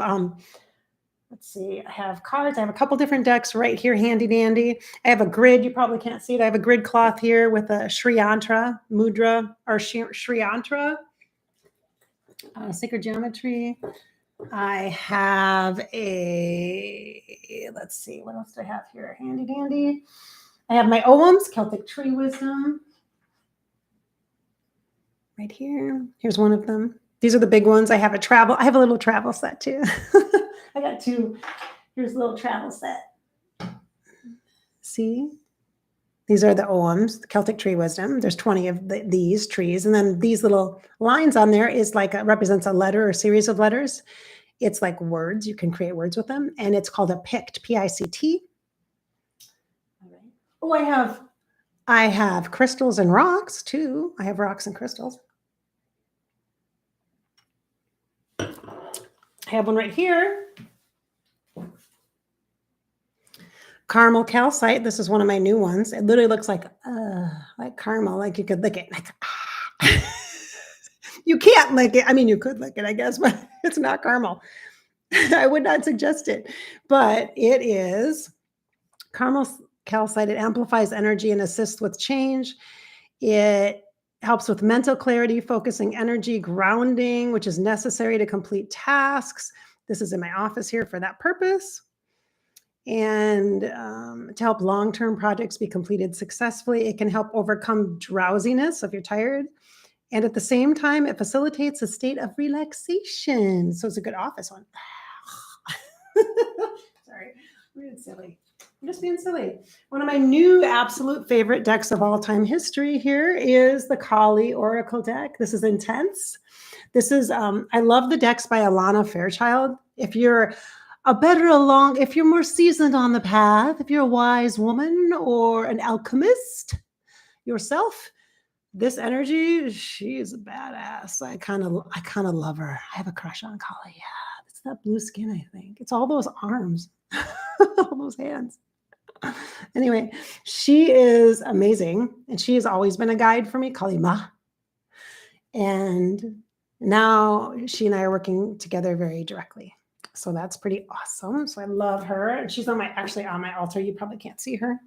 let's see. I have cards. I have a couple different decks right here, handy dandy. I have a grid. You probably can't see it. I have a grid cloth here with a Sri Yantra mudra or Sri Yantra sacred geometry. I have let's see, what else do I have here? Handy dandy. I have my Oghams, Celtic tree wisdom. Right here. Here's one of them. These are the big ones. I have a little travel set too. I got two. Here's a little travel set. See? These are the Oghams, the Celtic tree wisdom. There's 20 of these trees. And then these little lines on there is like represents a letter or series of letters. It's like words. You can create words with them. And it's called a Pict, P-I-C-T. All right. Oh, I have crystals and rocks too. I have rocks and crystals. I have one right here. Caramel calcite. This is one of my new ones. It literally looks like caramel, like you could lick it. Like, you can't lick it. I mean, you could lick it, I guess, but it's not caramel. I would not suggest it, but it is caramel calcite. It amplifies energy and assists with change. It helps with mental clarity, focusing energy, grounding, which is necessary to complete tasks. This is in my office here for that purpose. And to help long-term projects be completed successfully. It can help overcome drowsiness if you're tired. And at the same time, it facilitates a state of relaxation. So it's a good office one. Sorry, I'm being silly. I'm just being silly. One of my new absolute favorite decks of all time history here is the Kali Oracle deck. This is intense. This is, I love the decks by Alana Fairchild. If you're if you're more seasoned on the path, if you're a wise woman or an alchemist yourself, this energy, she is a badass. I kind of love her. I have a crush on Kali. Yeah, it's that blue skin, I think. It's all those arms, all those hands. Anyway, she is amazing. And she has always been a guide for me, Kali Ma. And now she and I are working together very directly. So that's pretty awesome. So I love her. And she's actually on my altar. You probably can't see her.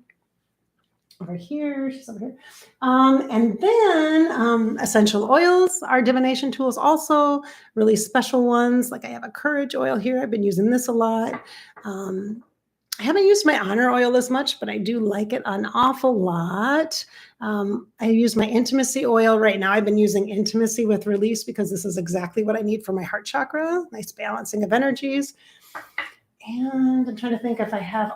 Over here, she's over here. And then essential oils are divination tools also, really special ones. Like I have a courage oil here. I've been using this a lot. I haven't used my honor oil as much, but I do like it an awful lot. I use my intimacy oil right now. I've been using intimacy with release because this is exactly what I need for my heart chakra. Nice balancing of energies. And I'm trying to think if I have,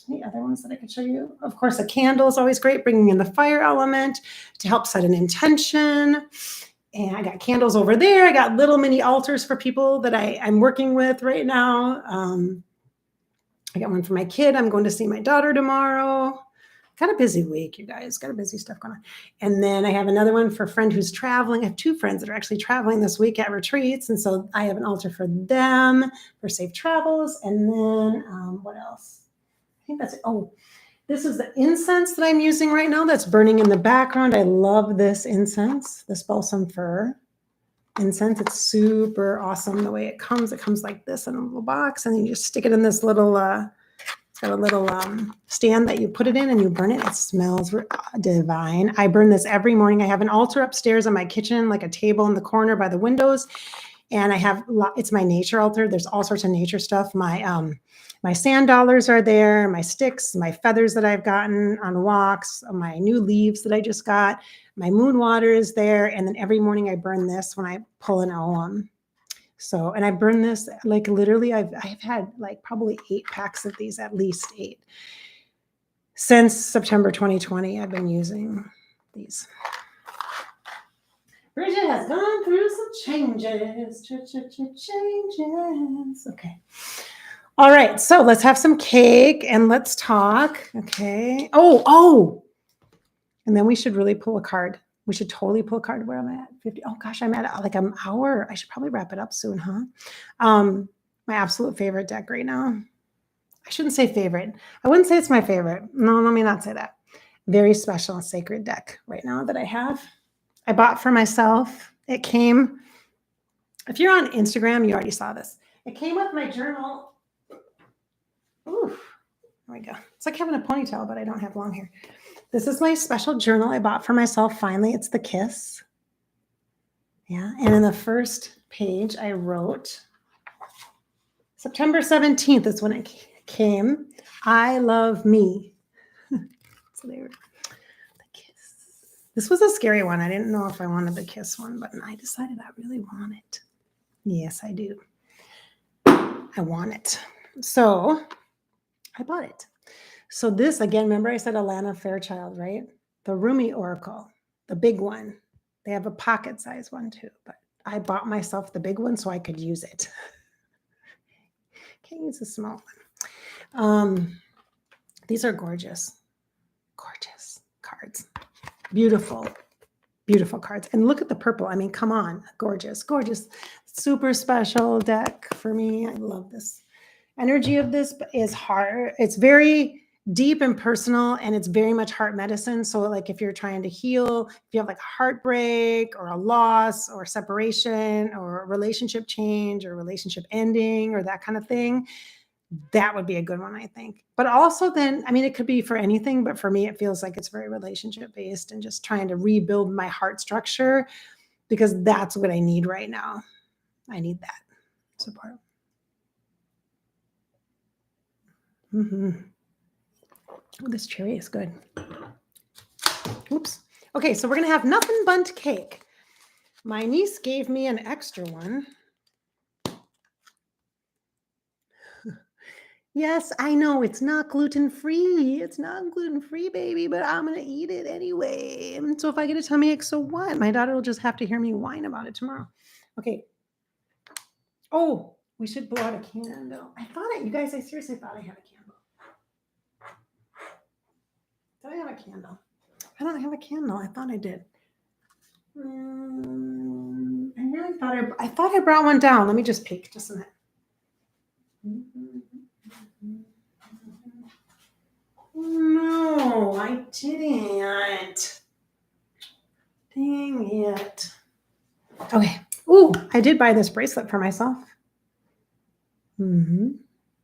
any other ones that I could show you. Of course, a candle is always great, bringing in the fire element to help set an intention. And I got candles over there. I got little mini altars for people that I'm working with right now. I got one for my kid. I'm going to see my daughter tomorrow. Got a busy week, you guys. Got a busy stuff going on. And then I have another one for a friend who's traveling. I have two friends that are actually traveling this week at retreats. And so I have an altar for them for safe travels. And then what else? I think that's it. Oh, this is the incense that I'm using right now that's burning in the background. I love this incense, this balsam fir incense. It's super awesome the way it comes. It comes like this in a little box, and then you just stick it in this little, it's got a little stand that you put it in and you burn it. It smells divine. I burn this every morning. I have an altar upstairs in my kitchen, like a table in the corner by the windows. And I have, it's my nature altar. There's all sorts of nature stuff. My sand dollars are there, my sticks, my feathers that I've gotten on walks, my new leaves that I just got, my moon water is there. And then every morning I burn this when I pull an OM. So, and I burn this like literally, I've had like probably 8 packs of these, at least 8. Since September 2020, I've been using these. Bridgette has gone through some changes. Changes. Okay. All right. So let's have some cake and let's talk. Okay. Oh. And then we should really pull a card. We should totally pull a card where I'm at. 50. Oh gosh, I'm at like an hour. I should probably wrap it up soon, huh? My absolute favorite deck right now. I shouldn't say favorite. I wouldn't say it's my favorite. No, let me not say that. Very special and sacred deck right now that I have. I bought for myself. It came, if you're on Instagram, you already saw this. It came with my journal. Oof, there we go. It's like having a ponytail, but I don't have long hair. This is my special journal I bought for myself. Finally, it's the Kiss. Yeah, and in the first page, I wrote, September 17th is when it came. I love me. So they were the Kiss. This was a scary one. I didn't know if I wanted the Kiss one, but I decided I really want it. Yes, I do. I want it. So I bought it. So this, again, remember I said Alana Fairchild, right? The Rumi Oracle, the big one. They have a pocket size one too, but I bought myself the big one so I could use it. Can't use the small one. These are gorgeous, gorgeous cards. Beautiful, beautiful cards. And look at the purple. I mean, come on, gorgeous, gorgeous. Super special deck for me. I love this. Energy of this is hard. It's very deep and personal, and it's very much heart medicine. So like if you're trying to heal, if you have like a heartbreak or a loss or separation or a relationship change or relationship ending or that kind of thing, that would be a good one, I think. But also then, I mean, it could be for anything, but for me, it feels like it's very relationship based and just trying to rebuild my heart structure because that's what I need right now. I need that support. Oh, this cherry is good. Oops. Okay, so we're going to have nothing but cake. My niece gave me an extra one. Yes, I know it's not gluten-free. It's not gluten-free, baby, but I'm going to eat it anyway. And so if I get a tummy ache, so what? My daughter will just have to hear me whine about it tomorrow. Okay. Oh, we should blow out a candle. You guys, I seriously thought I had a candle. Did I have a candle? I don't have a candle. I thought I did. And then I thought I brought one down. Let me just peek just a minute. No, I didn't. Dang it. Okay. Ooh, I did buy this bracelet for myself.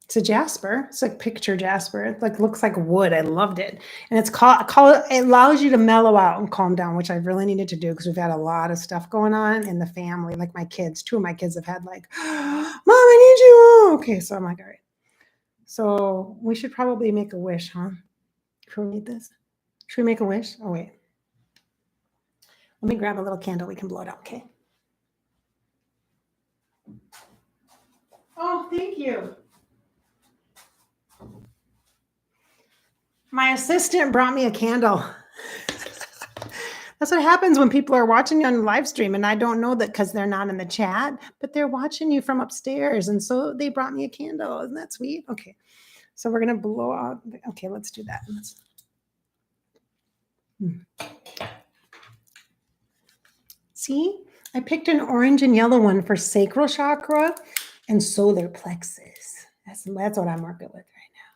It's a jasper. It's like picture jasper. It like looks like wood. I loved it. And it's it allows you to mellow out and calm down, which I really needed to do because we've had a lot of stuff going on in the family. Like my kids, 2 of my kids have had like, Mom, I need you. Okay, so I'm like, all right. So we should probably make a wish, huh? Can we read this? Should we make a wish? Oh, wait. Let me grab a little candle. We can blow it out, okay? Oh, thank you. My assistant brought me a candle. That's what happens when people are watching you on the live stream, and I don't know that because they're not in the chat, but they're watching you from upstairs, and so they brought me a candle. Isn't that sweet? Okay, so we're gonna blow out. Okay, let's do that. See, I picked an orange and yellow one for sacral chakra and solar plexus. That's what I'm working with right now.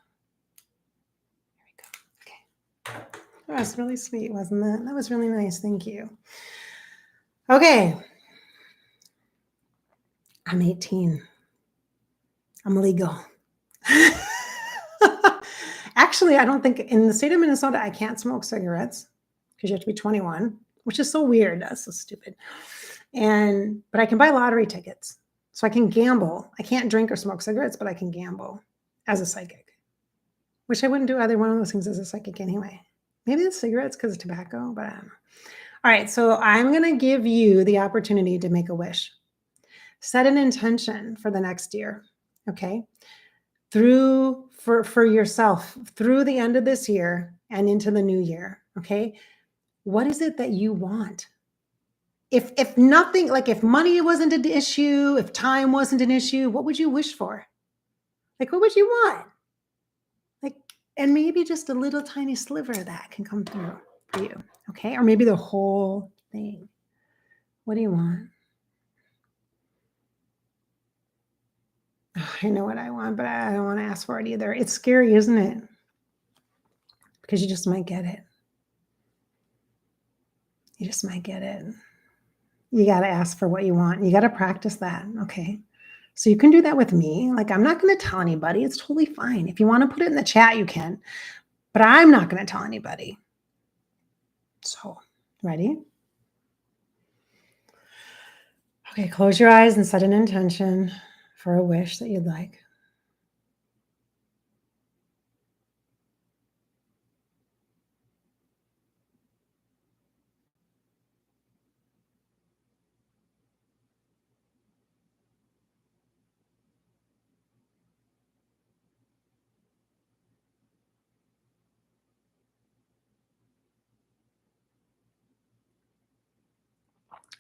There we go. Okay. That was really sweet, wasn't that? That was really nice. Thank you. Okay. I'm 18. I'm legal. Actually, I don't think in the state of Minnesota, I can't smoke cigarettes because you have to be 21, which is so weird. That's so stupid. But I can buy lottery tickets. So I can gamble. I can't drink or smoke cigarettes, but I can gamble as a psychic, which I wouldn't do either one of those things as a psychic anyway. Maybe the cigarettes because of tobacco, but I don't know. All right, so I'm going to give you the opportunity to make a wish. Set an intention for the next year, okay? For yourself through the end of this year and into the new year, okay? What is it that you want? If nothing, like if money wasn't an issue, if time wasn't an issue, what would you wish for? Like, what would you want? Like, and maybe just a little tiny sliver of that can come through for you, okay? Or maybe the whole thing. What do you want? Oh, I know what I want, but I don't want to ask for it either. It's scary, isn't it? Because you just might get it. You just might get it. You got to ask for what you want. You got to practice that, okay? So you can do that with me. Like, I'm not going to tell anybody. It's totally fine. If you want to put it in the chat, you can. But I'm not going to tell anybody. So, ready? Okay, close your eyes and set an intention for a wish that you'd like.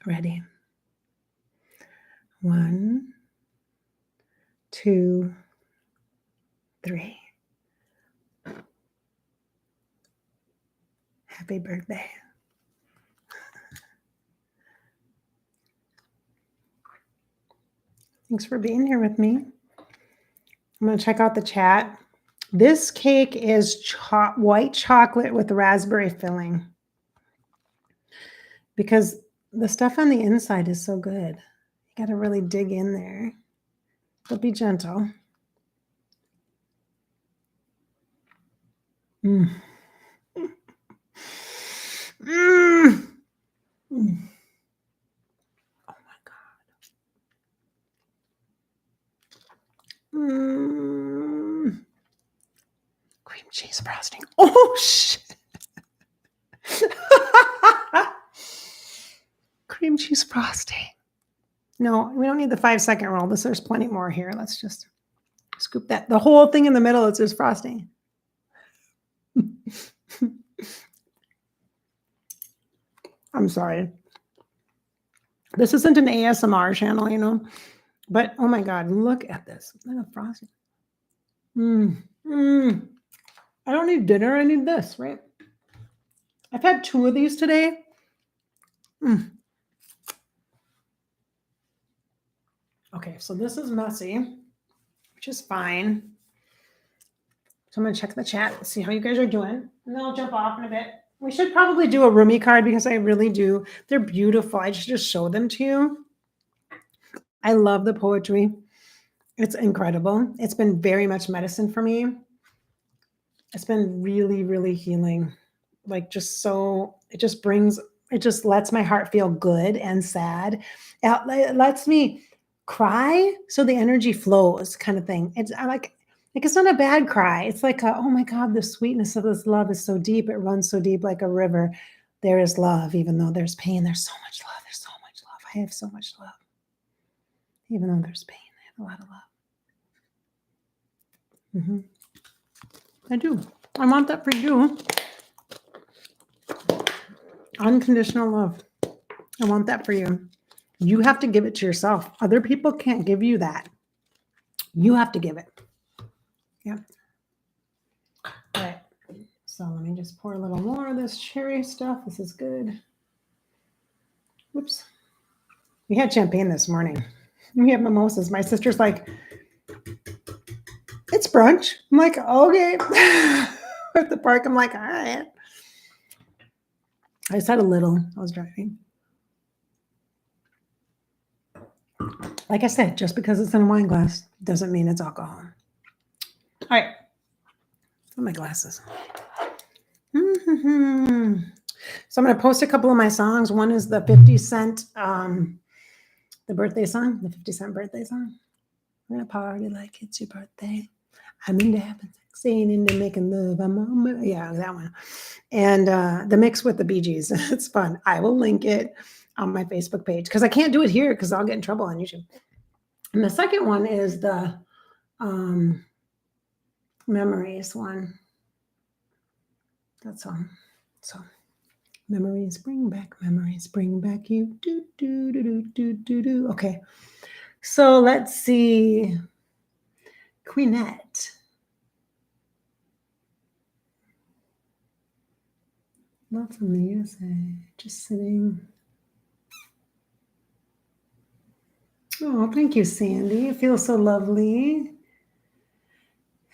Ready? 1, 2, 3. Happy birthday. Thanks for being here with me. I'm going to check out the chat. This cake is white chocolate with raspberry filling because the stuff on the inside is so good. You got to really dig in there, but be gentle. Mm. Mm. Mm. Oh my God. Mm. Cream cheese frosting. Oh, shit. Cream cheese frosting. No, we don't need the 5-second roll. There's plenty more here. Let's just scoop that. The whole thing in the middle, it's just frosting. I'm sorry. This isn't an ASMR channel, you know, but oh my God, look at this. Look at frosting. I don't need dinner. I need this, right? I've had 2 of these today. Okay, so this is messy, which is fine. So I'm going to check the chat, see how you guys are doing, and then I'll jump off in a bit. We should probably do a Rumi card because I really do. They're beautiful. I just show them to you. I love the poetry. It's incredible. It's been very much medicine for me. It's been really, really healing. Like just so, it just lets my heart feel good and sad. It lets me cry so the energy flows kind of thing. Like, it's not a bad cry. It's like, oh my God, the sweetness of this love is so deep. It runs so deep like a river. There is love, even though there's pain. There's so much love. There's so much love. I have so much love. Even though there's pain, I have a lot of love. I do. I want that for you. Unconditional love. I want that for you. You have to give it to yourself. Other people can't give you that. You have to give it. Yeah. All right. So let me just pour a little more of this cherry stuff. This is good. Whoops. We had champagne this morning. We have mimosas. My sister's like, it's brunch. I'm like, okay. At the park, I'm like, all right. I just had a little. I was driving. Like I said, just because it's in a wine glass doesn't mean it's alcohol. All right. Oh, my glasses. So I'm going to post a couple of my songs. One is the 50 Cent, the birthday song, the 50 Cent birthday song. We're going to party like it's your birthday. I'm into having sex, ain't into making love. Yeah, that one. And the mix with the Bee Gees. It's fun. I will link it on my Facebook page because I can't do it here because I'll get in trouble on YouTube. And the second one is the memories one. That's all. So memories bring back you. Do, do, do, do, do, do, do. Okay. So let's see. Queenette. Love from the USA. Just sitting. Oh, thank you, Sandy. It feels so lovely.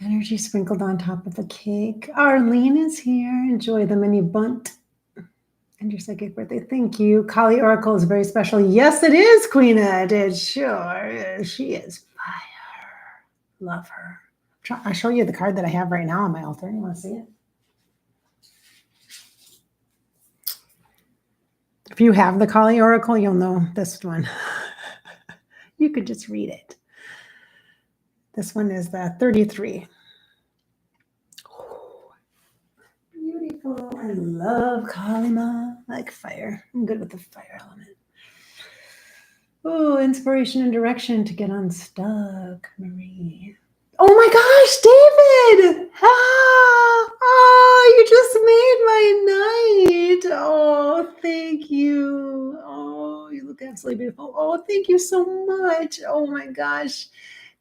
Energy sprinkled on top of a cake. Arlene is here. Enjoy the mini bunt. And your psychic birthday. Thank you. Kali Oracle is very special. Yes, it is, Queenette. It sure is. She is fire. Love her. I'll show you the card that I have right now on my altar. You want to see it? If you have the Kali Oracle, you'll know this one. You could just read it. This one is the 33. Oh, beautiful. I love Kalima. I like fire. I'm good with the fire element. Oh, inspiration and direction to get unstuck, Marie. Oh my gosh, David! Oh, you just made my night. Oh, thank you. Oh, you look absolutely beautiful. Oh, thank you so much. Oh my gosh.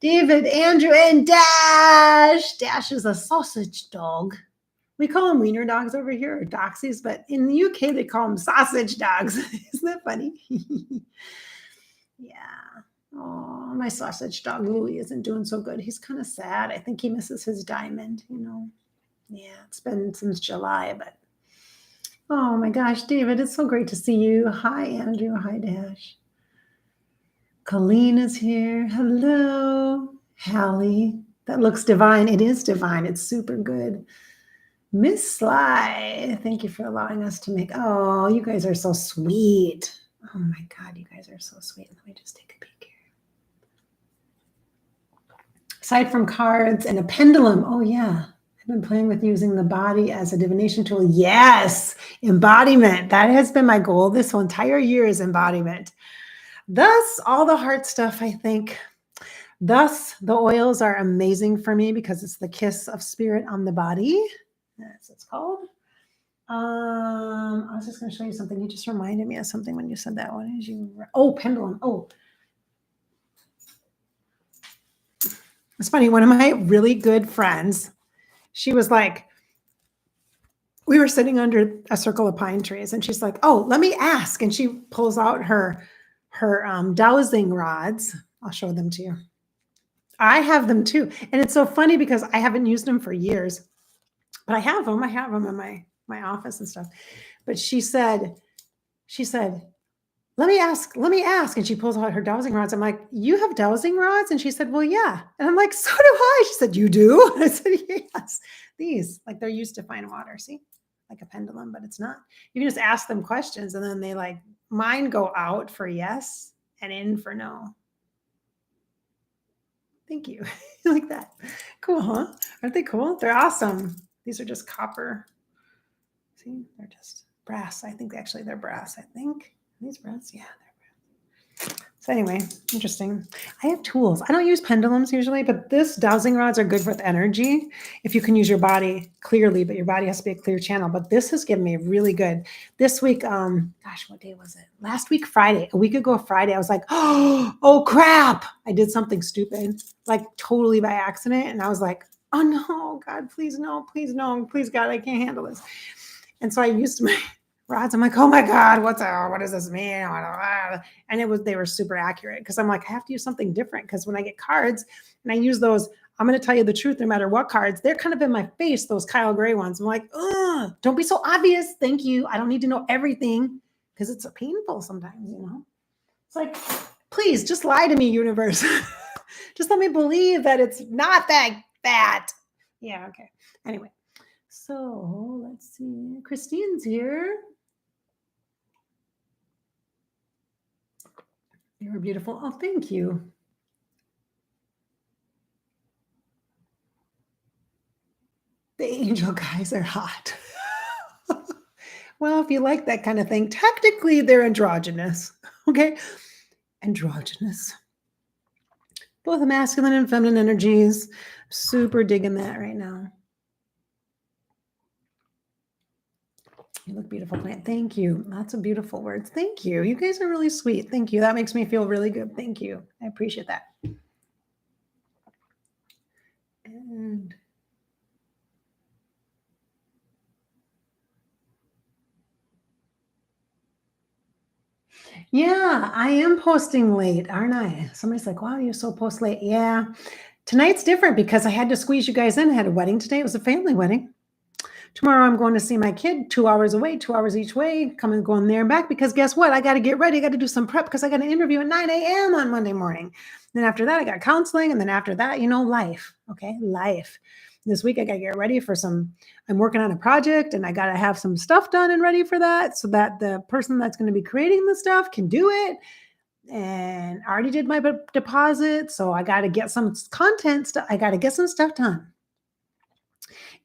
David, Andrew, and Dash. Dash is a sausage dog. We call them wiener dogs over here, or doxies, but in the UK, they call them sausage dogs. Isn't that funny? Yeah. Oh, my sausage dog Louie isn't doing so good. He's kind of sad. I think he misses his diamond, you know. Yeah, it's been since July, but oh my gosh, David, it's so great to see you. Hi, Andrew. Hi, Dash. Colleen is here. Hello. Hallie. That looks divine. It is divine. It's super good. Miss Sly, thank you for allowing us to make. Oh, you guys are so sweet. Oh my God, you guys are so sweet. Let me just take a peek here. Aside from cards and a pendulum, oh yeah, I've been playing with using the body as a divination tool. Yes, embodiment. That has been my goal this whole entire year is embodiment. Thus, all the heart stuff, I think. Thus, the oils are amazing for me because it's the kiss of spirit on the body. That's what it's called. I was just going to show you something. You just reminded me of something when you said that. What did you? Oh, pendulum. Oh, it's funny. One of my really good friends, she was like, we were sitting under a circle of pine trees, and she's like, "Oh, let me ask." And she pulls out her dowsing rods. I'll show them to you. I have them too, and it's so funny because I haven't used them for years, but I have them. I have them in my office and stuff. But she said, let me ask. And she pulls out her dowsing rods. I'm like, you have dowsing rods? And she said, well, yeah. And I'm like, so do I. She said, you do? And I said, yes. These, like they're used to fine water. See, like a pendulum, but it's not. You can just ask them questions and then they like, mine go out for yes and in for no. Thank you. Like that. Cool, huh? Aren't they cool? They're awesome. These are just copper. See, they're just brass. I think actually they're brass. I think. Are these brass? Yeah, they're brass. So anyway, interesting. I have tools. I don't use pendulums usually, but this dowsing rods are good with energy. If you can use your body clearly, but your body has to be a clear channel. But this has given me really good. This week, gosh, what day was it? Last week, Friday. A week ago, Friday, I was like, oh crap! I did something stupid, like totally by accident, and I was like, oh no, God, please no, please God, I can't handle this. And so I used my rods. I'm like, oh my God, what does this mean? And they were super accurate because I'm like, I have to use something different because when I get cards and I use those, I'm going to tell you the truth no matter what cards, they're kind of in my face, those Kyle Gray ones. I'm like, don't be so obvious. Thank you. I don't need to know everything because it's painful sometimes, you know? It's like, please just lie to me, universe. Just let me believe that it's not that. Yeah, okay. Anyway. So let's see. Christine's here. You're beautiful. Oh, thank you. The angel guys are hot. Well, if you like that kind of thing, technically they're androgynous. Okay. Androgynous. Both masculine and feminine energies. Super digging that right now. You look beautiful, plant. Thank you. Lots of beautiful words. Thank you. You guys are really sweet. Thank you. That makes me feel really good. Thank you. I appreciate that. And yeah, I am posting late, aren't I? Somebody's like, wow, you're so post late. Yeah. Tonight's different because I had to squeeze you guys in. I had a wedding today. It was a family wedding. Tomorrow I'm going to see my kid 2 hours away, 2 hours each way, coming going there and back because guess what? I got to get ready. I got to do some prep because I got an interview at 9 a.m. on Monday morning. Then after that, I got counseling. And then after that, life. Okay. Life. This week, I got to get ready for I'm working on a project and I got to have some stuff done and ready for that so that the person that's going to be creating the stuff can do it. And I already did my deposit. So I got to get some content. I got to get some stuff done.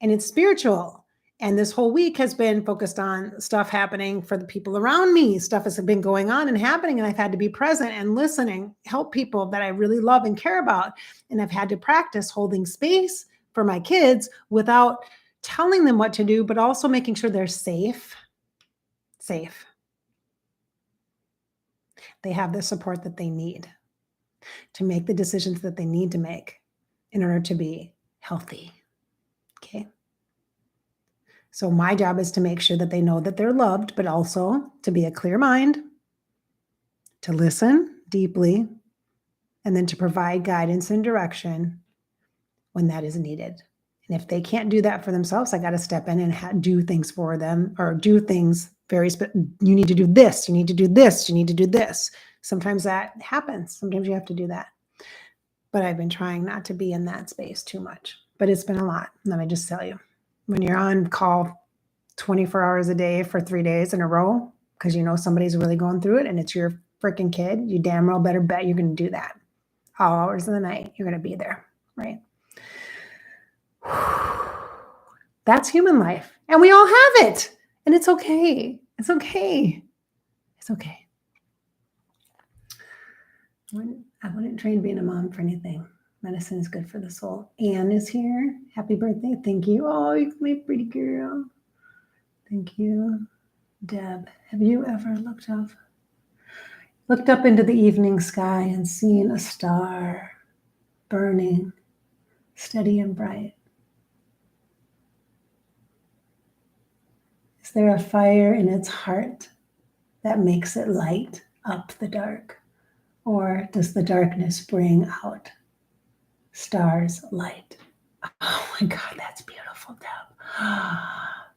And it's spiritual. And this whole week has been focused on stuff happening for the people around me. Stuff has been going on and happening. And I've had to be present and listen and help people that I really love and care about. And I've had to practice holding space for my kids without telling them what to do, but also making sure they're safe. Safe. They have the support that they need to make the decisions that they need to make in order to be healthy. Okay. So my job is to make sure that they know that they're loved, but also to be a clear mind, to listen deeply, and then to provide guidance and direction when that is needed. And if they can't do that for themselves, I got to step in and do things for them or do things you need to do this, you need to do this, you need to do this. Sometimes that happens. Sometimes you have to do that. But I've been trying not to be in that space too much. But it's been a lot. Let me just tell you. When you're on call 24 hours a day for 3 days in a row, because somebody's really going through it and it's your freaking kid, you damn well better bet you're going to do that. All hours of the night, you're going to be there, right? That's human life. And we all have it. And it's okay. It's okay. It's okay. I wouldn't train being a mom for anything. Medicine is good for the soul. Anne is here. Happy birthday. Thank you. Oh, you're my pretty girl. Thank you. Deb, have you ever looked up into the evening sky and seen a star burning, steady and bright? Is there a fire in its heart that makes it light up the dark? Or does the darkness bring out stars' light? Oh my God, that's beautiful, Deb.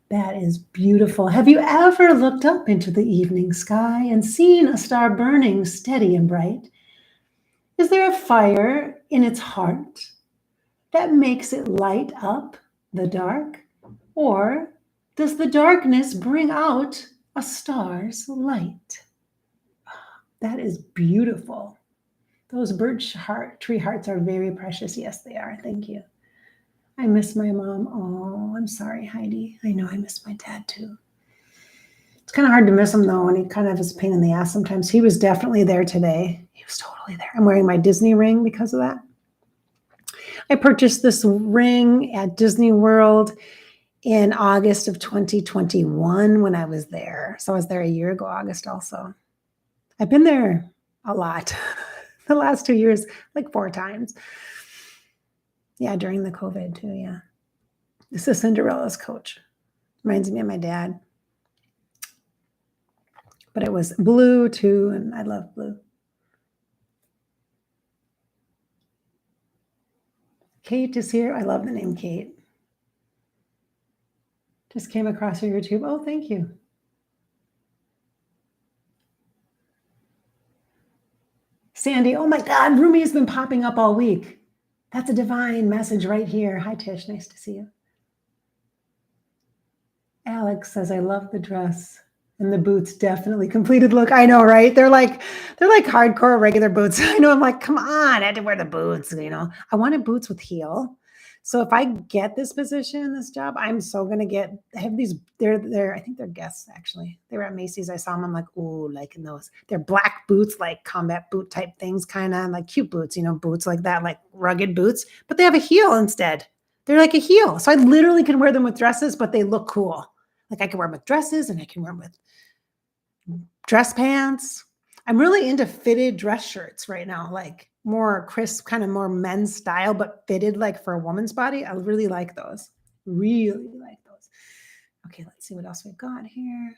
That is beautiful. Have you ever looked up into the evening sky and seen a star burning steady and bright? Is there a fire in its heart that makes it light up the dark? Or does the darkness bring out a star's light? That is beautiful. Those tree hearts are very precious. Yes, they are. Thank you. I miss my mom. Oh, I'm sorry, Heidi. I know I miss my dad too. It's kind of hard to miss him though, and he kind of is a pain in the ass sometimes. He was definitely there today. He was totally there. I'm wearing my Disney ring because of that. I purchased this ring at Disney World in August of 2021 when I was there. So I was there a year ago, August also. I've been there a lot the last 2 years, like 4 times. Yeah, during the COVID too, yeah. This is Cinderella's coach. Reminds me of my dad. But it was blue too, and I love blue. Kate is here. I love the name Kate. Just came across your YouTube. Oh, thank you. Sandy, oh my God, Rumi has been popping up all week. That's a divine message right here. Hi, Tish. Nice to see you. Alex says, I love the dress and the boots. Definitely completed look. I know, right? They're like hardcore regular boots. I know. I'm like, come on, I had to wear the boots. You know, I wanted boots with heel. So if I get this position, this job, I'm so gonna I have these. They're I think they're guests actually. They were at Macy's. I saw them. I'm like, ooh, liking those. They're black boots, like combat boot type things, kind of like cute boots. You know, boots like that, like rugged boots. But they have a heel instead. They're like a heel. So I literally can wear them with dresses, but they look cool. Like I can wear them with dresses and I can wear them with dress pants. I'm really into fitted dress shirts right now, like more crisp, kind of more men's style, but fitted like for a woman's body. I really like those. Really like those. Okay, let's see what else we've got here.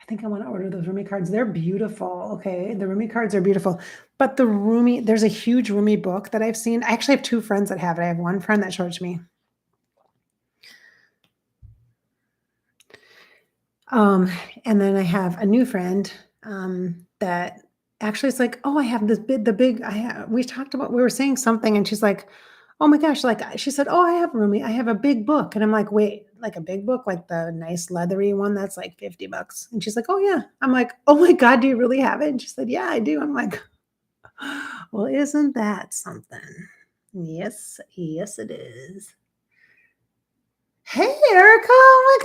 I think I want to order those Rumi cards. They're beautiful. Okay. The Rumi cards are beautiful. But there's a huge Rumi book that I've seen. I actually have 2 friends that have it. I have one friend that showed it to me. And then I have a new friend that actually is like, oh, I have we were saying something and she's like, oh my gosh, like she said, oh, I have Rumi, I have a big book. And I'm like, wait, like a big book, like the nice leathery one that's like $50. And she's like, oh yeah. I'm like, oh my God, do you really have it? And she said, yeah, I do. I'm like, well, isn't that something? Yes, yes, it is. Hey, Erica. Oh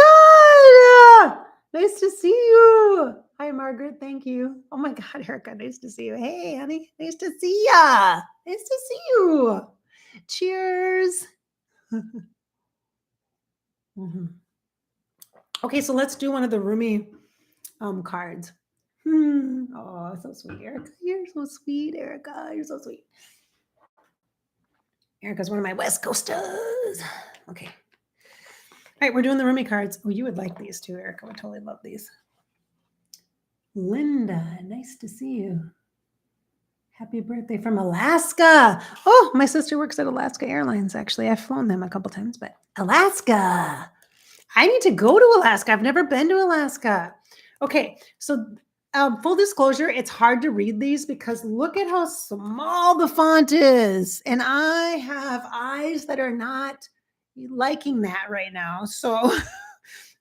my God. Nice to see you. Hi, Margaret. Thank you. Oh my God, Erica. Nice to see you. Hey, honey. Nice to see ya. Nice to see you. Cheers. Mhm. Okay, so let's do one of the Rumi cards. Oh, so sweet, Erica. You're so sweet, Erica. You're so sweet. Erica's one of my West Coasters. Okay. All right, we're doing the Rumi cards. Oh, you would like these too, Erica. Would totally love these. Linda, nice to see you. Happy birthday from Alaska. Oh, my sister works at Alaska Airlines, actually. I've flown them a couple times, but Alaska. I need to go to Alaska. I've never been to Alaska. Okay, so full disclosure, it's hard to read these because look at how small the font is. And I have eyes that are not liking that right now. So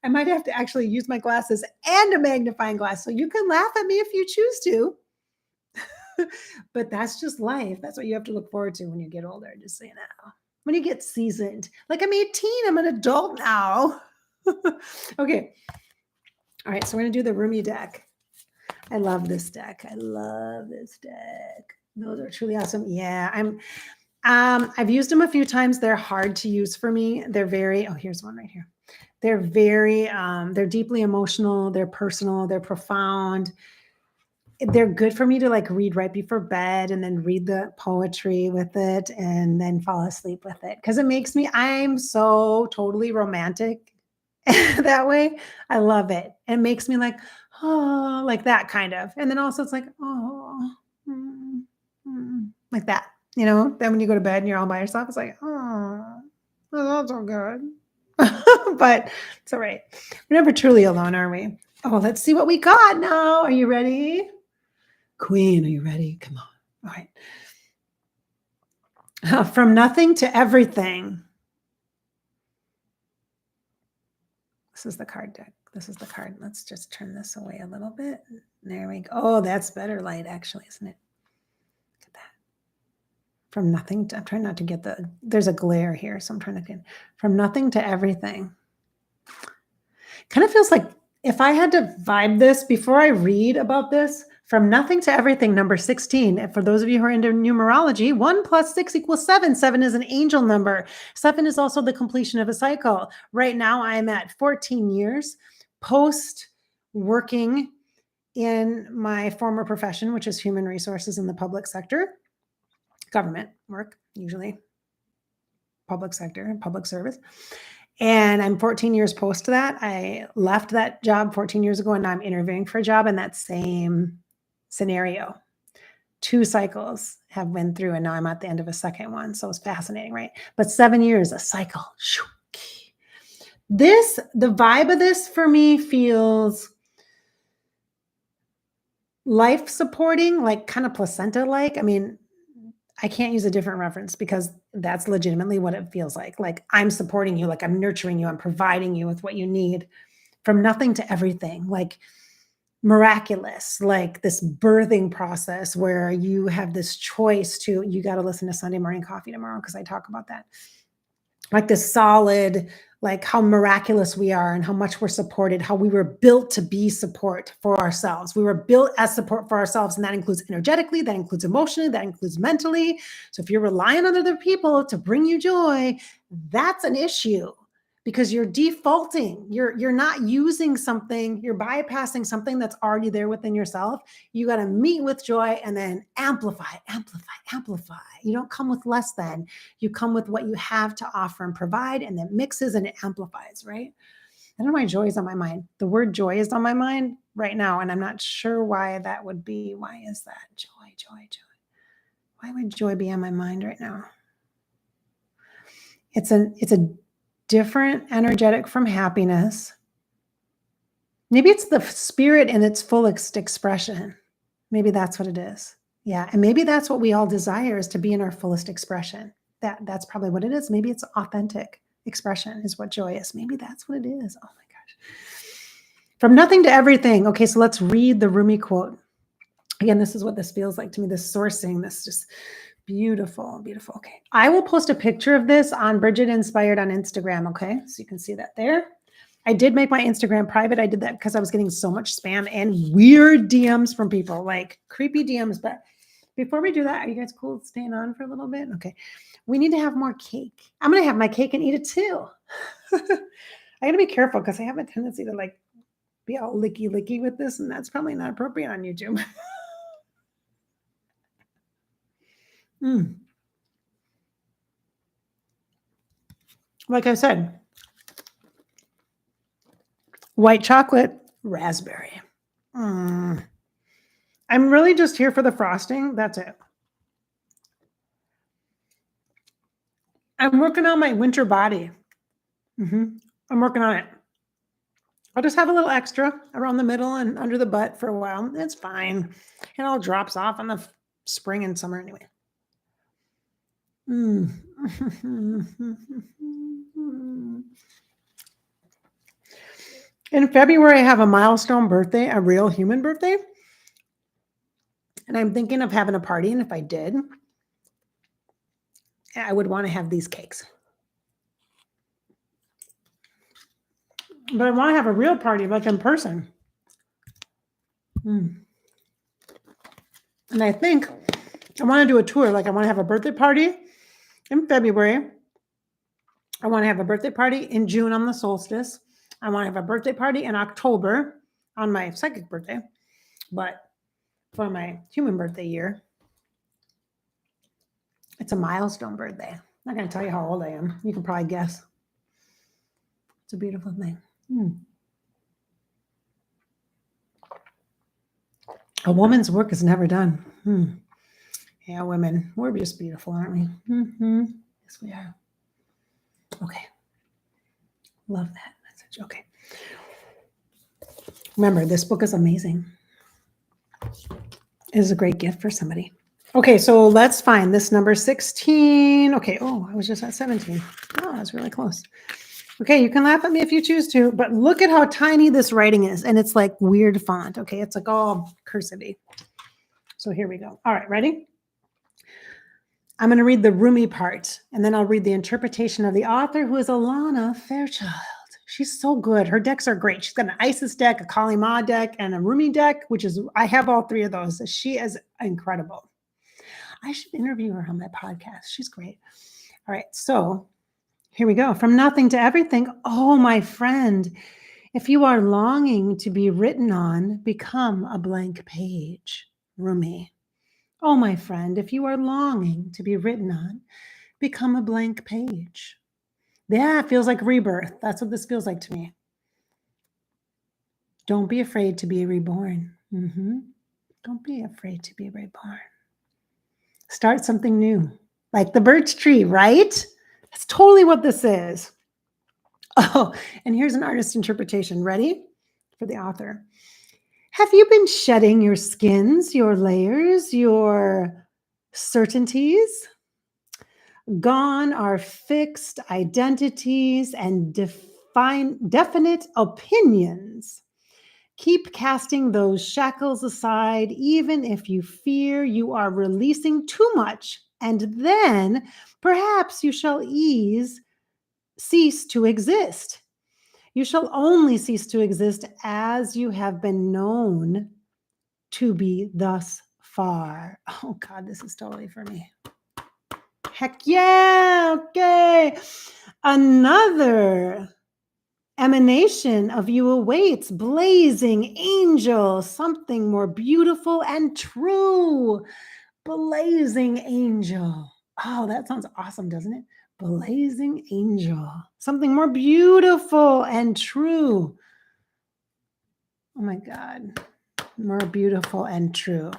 I might have to actually use my glasses and a magnifying glass. So you can laugh at me if you choose to. But that's just life. That's what you have to look forward to when you get older, just so you know. When you get seasoned. Like I'm 18, I'm an adult now. Okay. All right, so we're going to do the Rumi deck. I love this deck. I love this deck. Those are truly awesome. Yeah, I've used them a few times. They're hard to use for me. They're very, oh, here's one right here. They're very, they're deeply emotional. They're personal. They're profound. They're good for me to like read right before bed and then read the poetry with it and then fall asleep with it. Cause it makes me, I'm so totally romantic that way. I love it. It makes me like, oh, like that kind of. And then also it's like, oh, like that, you know, then when you go to bed and you're all by yourself, it's like, oh, that's so good. But it's all right. We're never truly alone, are we? Oh, let's see what we got now. Are you ready? Queen, are you ready? Come on. All right. From nothing to everything. This is the card deck. This is the card. Let's just turn this away a little bit. There we go. Oh, that's better light, actually, isn't it? Look at that. From nothing to, I'm trying not to get there's a glare here, so I'm trying to get from nothing to everything. Kind of feels like if I had to vibe this before I read about this, from nothing to everything, number 16. And for those of you who are into numerology, 1 + 6 = 7. 7 is an angel number. 7 is also the completion of a cycle. Right now, I am at 14 years post working in my former profession, which is human resources in the public sector, government work, usually public sector, public service. And I'm 14 years post that. I left that job 14 years ago, and now I'm interviewing for a job in that same scenario. 2 cycles have been through, and now I'm at the end of a second one. So it's fascinating, right? But 7 years, a cycle. The vibe of this for me feels life supporting, like kind of placenta-like. I mean, I can't use a different reference because that's legitimately what it feels like. Like I'm supporting you, like I'm nurturing you, I'm providing you with what you need, from nothing to everything, like miraculous, like this birthing process where you have this choice to, you got to listen to Sunday Morning Coffee tomorrow because I talk about that. Like this solid, like how miraculous we are and how much we're supported, how we were built to be support for ourselves. We were built as support for ourselves, and that includes energetically, that includes emotionally, that includes mentally. So if you're relying on other people to bring you joy, that's an issue because you're defaulting. You're not using something, you're bypassing something that's already there within yourself. You got to meet with joy and then amplify. You don't come with less than, you come with what you have to offer and provide, and then mixes and it amplifies, right? I don't know why joy is on my mind. The word joy is on my mind right now, and I'm not sure why that would be. Why is that? Joy. Why would joy be on my mind right now? It's a different energetic from happiness. Maybe it's the spirit in its fullest expression. Maybe that's what it is. Yeah. And maybe that's what we all desire, is to be in our fullest expression. That's probably what it is. Maybe it's authentic expression is what joy is. Maybe that's what it is. Oh my gosh. From nothing to everything. Okay. So let's read the Rumi quote. Again, this is what this feels like to me. This sourcing, this just beautiful. Okay. I will post a picture of this on Bridgette Inspired on Instagram. Okay. So you can see that there. I did make my Instagram private. I did that because I was getting so much spam and weird DMs from people, like creepy DMs. But before we do that, are you guys cool staying on for a little bit? Okay. We need to have more cake. I'm going to have my cake and eat it too. I got to be careful because I have a tendency to like be all licky with this, and that's probably not appropriate on YouTube. Like I said, white chocolate, raspberry. I'm really just here for the frosting. That's it. I'm working on my winter body. I'm working on it. I'll just have a little extra around the middle and under the butt for a while. It's fine. It all drops off in the spring and summer anyway. In February, I have a milestone birthday, a real human birthday. And I'm thinking of having a party. And if I did, I would want to have these cakes. But I want to have a real party, like in person. And I think I want to do a tour. Like I want to have a birthday party in February. I want to have a birthday party in June on the solstice. I want to have a birthday party in October on my psychic birthday. But for my human birthday year, it's a milestone birthday. I'm not going to tell you how old I am. You can probably guess. It's a beautiful thing. A woman's work is never done. Yeah, women, we're just beautiful, aren't we? Yes, we are. Okay. Love that message. Okay. Remember, this book is amazing. It is a great gift for somebody. Okay, so let's find this number 16. Okay, oh, I was just at 17. Oh, I was really close. Okay, you can laugh at me if you choose to, but look at how tiny this writing is. And it's like weird font. Okay, it's like all cursive-y. So here we go. All right, ready? I'm going to read the Rumi part, and then I'll read the interpretation of the author, who is Alana Fairchild. She's so good. Her decks are great. She's got an Isis deck, a Kali Ma deck, and a Rumi deck, which is, I have all three of those. She is incredible. I should interview her on my podcast. She's great. All right, so here we go. From nothing to everything. Oh, my friend, if you are longing to be written on, become a blank page. Rumi. Oh, my friend, if you are longing to be written on, become a blank page. Yeah, it feels like rebirth. That's what this feels like to me. Don't be afraid to be reborn. Don't be afraid to be reborn. Start something new, like the birch tree, right? That's totally what this is. Oh, and here's an artist interpretation. Ready? For the author. Have you been shedding your skins, your layers, your certainties? Gone are fixed identities and definite opinions. Keep casting those shackles aside, even if you fear you are releasing too much, and then perhaps you shall cease to exist. You shall only cease to exist as you have been known to be thus far. Oh God, this is totally for me. Heck yeah, okay. Another emanation of you awaits, blazing angel, something more beautiful and true. Blazing angel. Oh, that sounds awesome, doesn't it? Blazing angel, something more beautiful and true. Oh my God, more beautiful and true.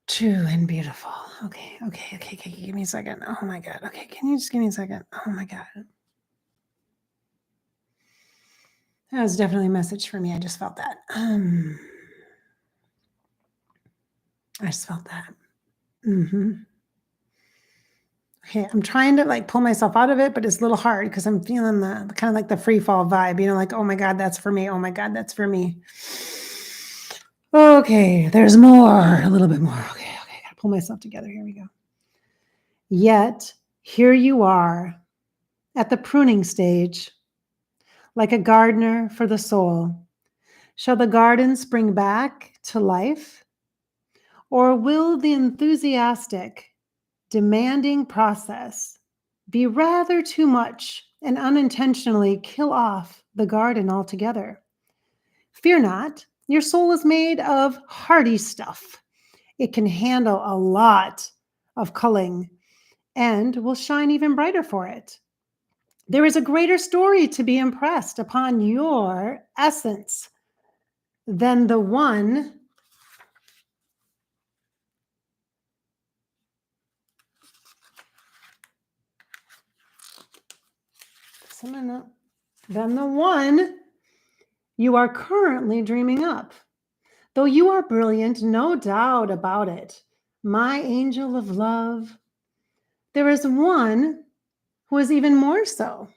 True and beautiful. Okay. Give me a second. Oh my God. Okay, can you just give me a second? Oh my God. That was definitely a message for me. I just felt that. I just felt that. Okay, I'm trying to like pull myself out of it, but it's a little hard because I'm feeling the kind of like the free fall vibe, like, oh my God, that's for me. Oh my God, that's for me. Okay, there's more, a little bit more. Okay, gotta pull myself together. Here we go. Yet, here you are at the pruning stage, like a gardener for the soul. Shall the garden spring back to life? Or will the enthusiastic, demanding process be rather too much and unintentionally kill off the garden altogether? Fear not, your soul is made of hardy stuff. It can handle a lot of culling and will shine even brighter for it. There is a greater story to be impressed upon your essence than the one you are currently dreaming up. Though you are brilliant, no doubt about it, my angel of love, there is one who is even more so.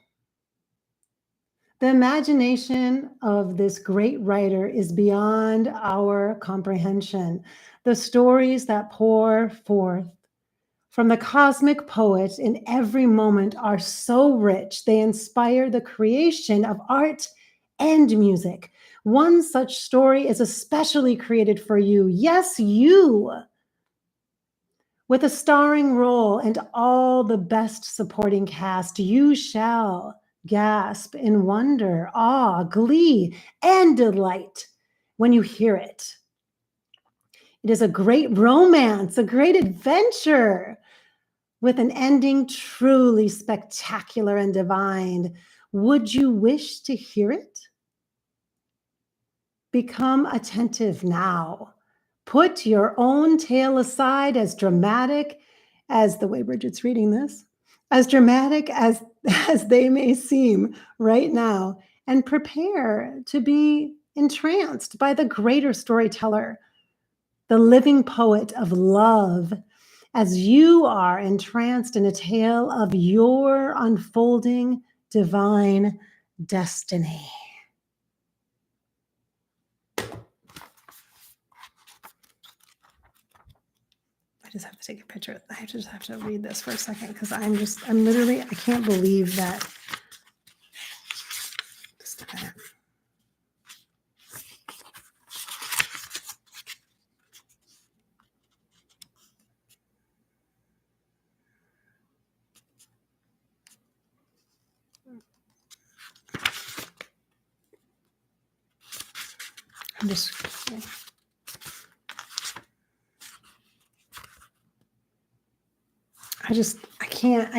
The imagination of this great writer is beyond our comprehension. The stories that pour forth from the cosmic poet in every moment are so rich, they inspire the creation of art and music. One such story is especially created for you. Yes, you, with a starring role and all the best supporting cast. You shall gasp in wonder, awe, glee, and delight when you hear it. It is a great romance, a great adventure, with an ending truly spectacular and divine. Would you wish to hear it? Become attentive now. Put your own tale aside, as dramatic as the way Bridgette's reading this, as dramatic as they may seem right now, and prepare to be entranced by the greater storyteller, the living poet of love as you are entranced in a tale of your unfolding divine destiny. I just have to take a picture. I just have to read this for a second because I'm literally, I can't believe that. Just a minute. I can't,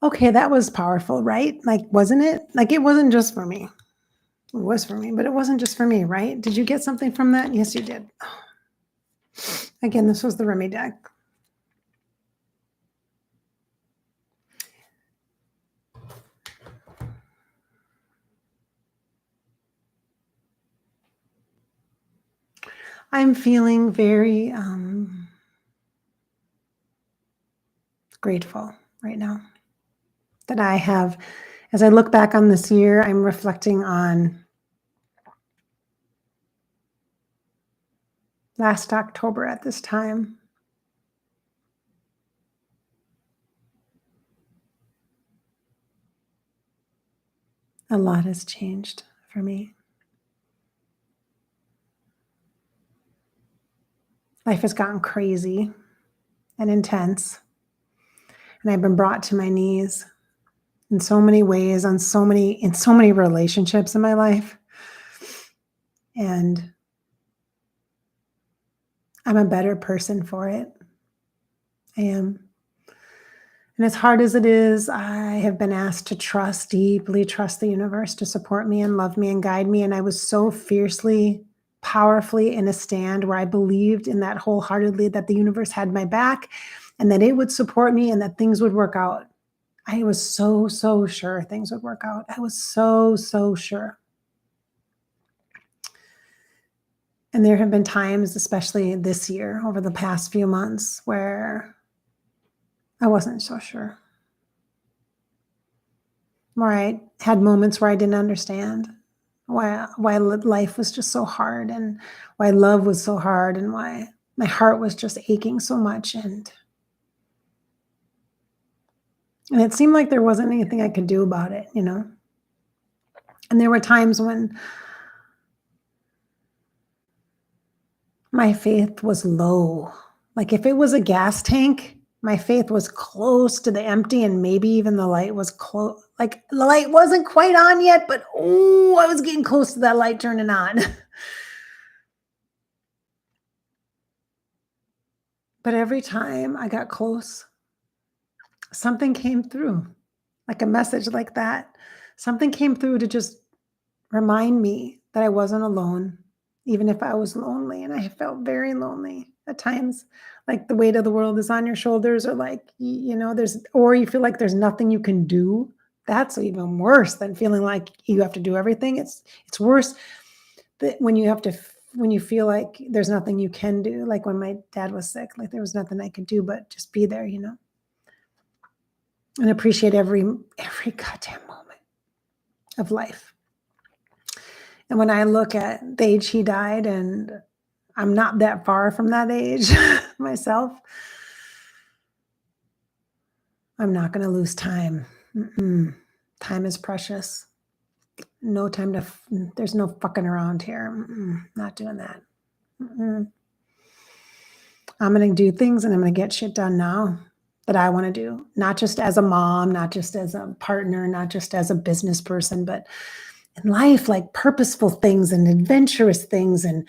okay, that was powerful, right? Like, wasn't it? Like, it wasn't just for me. It was for me, but it wasn't just for me, right? Did you get something from that? Yes, you did. Again, this was the Remy deck. I'm feeling very grateful right now that I have, as I look back on this year, I'm reflecting on last October at this time. A lot has changed for me. Life has gotten crazy and intense, and I've been brought to my knees in so many ways, in so many relationships in my life. And I'm a better person for it. I am. And as hard as it is, I have been asked to deeply trust the universe to support me and love me and guide me. And I was so fiercely, powerfully in a stand where I believed in that wholeheartedly, that the universe had my back and that it would support me and that things would work out. I was so sure things would work out. I was so sure. And there have been times, especially this year, over the past few months, where I wasn't so sure. Where I had moments where I didn't understand why life was just so hard and why love was so hard and why my heart was just aching so much. And it seemed like there wasn't anything I could do about it, you know? And there were times when my faith was low. Like if it was a gas tank, my faith was close to the empty and maybe even the light was close. Like the light wasn't quite on yet, but I was getting close to that light turning on. But every time I got close, something came through, like a message like that. Something came through to just remind me that I wasn't alone, even if I was lonely. And I felt very lonely at times, like the weight of the world is on your shoulders, or like, you know, or you feel like there's nothing you can do. That's even worse than feeling like you have to do everything. It's worse that when you feel like there's nothing you can do, like when my dad was sick, like there was nothing I could do but just be there, you know, and appreciate every goddamn moment of life. And when I look at the age he died, and I'm not that far from that age myself, I'm not going to lose time. Time is precious. No time there's no fucking around here. Not doing that. I'm going to do things and I'm going to get shit done now that I want to do. Not just as a mom, not just as a partner, not just as a business person, but in life, like purposeful things and adventurous things and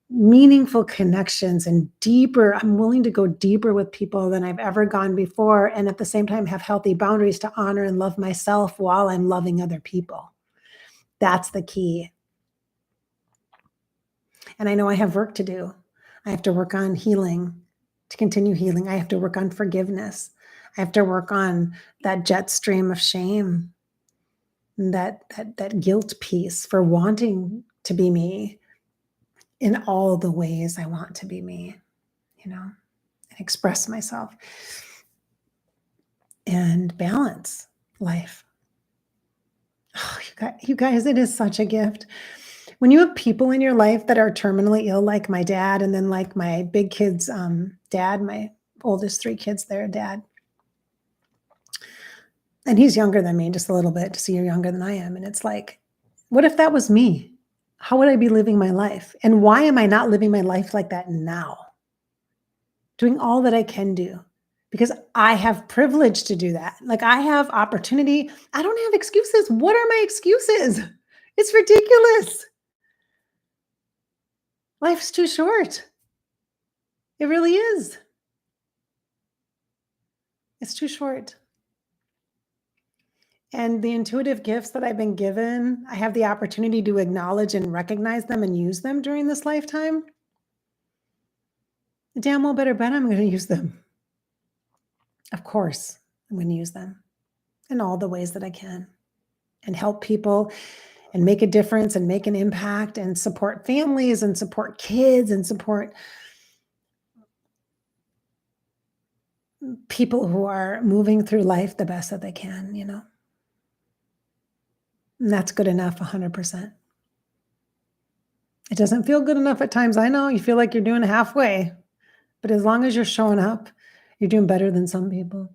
meaningful connections and deeper. I'm willing to go deeper with people than I've ever gone before. And at the same time, have healthy boundaries to honor and love myself while I'm loving other people. That's the key. And I know I have work to do. I have to work on healing, to continue healing. I have to work on forgiveness. I have to work on that jet stream of shame, that guilt piece for wanting to be me in all the ways I want to be me, and express myself and balance life. Oh, you guys, it is such a gift. When you have people in your life that are terminally ill, like my dad, and then like my big kids' dad, my oldest 3 kids, their dad, and he's younger than me, just a little bit, just a year younger than I am. And it's like, what if that was me? How would I be living my life? And why am I not living my life like that now? Doing all that I can do, because I have privilege to do that. Like, I have opportunity. I don't have excuses. What are my excuses? It's ridiculous. Life's too short. It really is. It's too short. And the intuitive gifts that I've been given, I have the opportunity to acknowledge and recognize them and use them during this lifetime. Damn well better bet I'm going to use them. Of course, I'm going to use them in all the ways that I can and help people and make a difference and make an impact and support families and support kids and support people who are moving through life the best that they can, And that's good enough, 100%. It doesn't feel good enough at times. I know you feel like you're doing halfway, but as long as you're showing up, you're doing better than some people.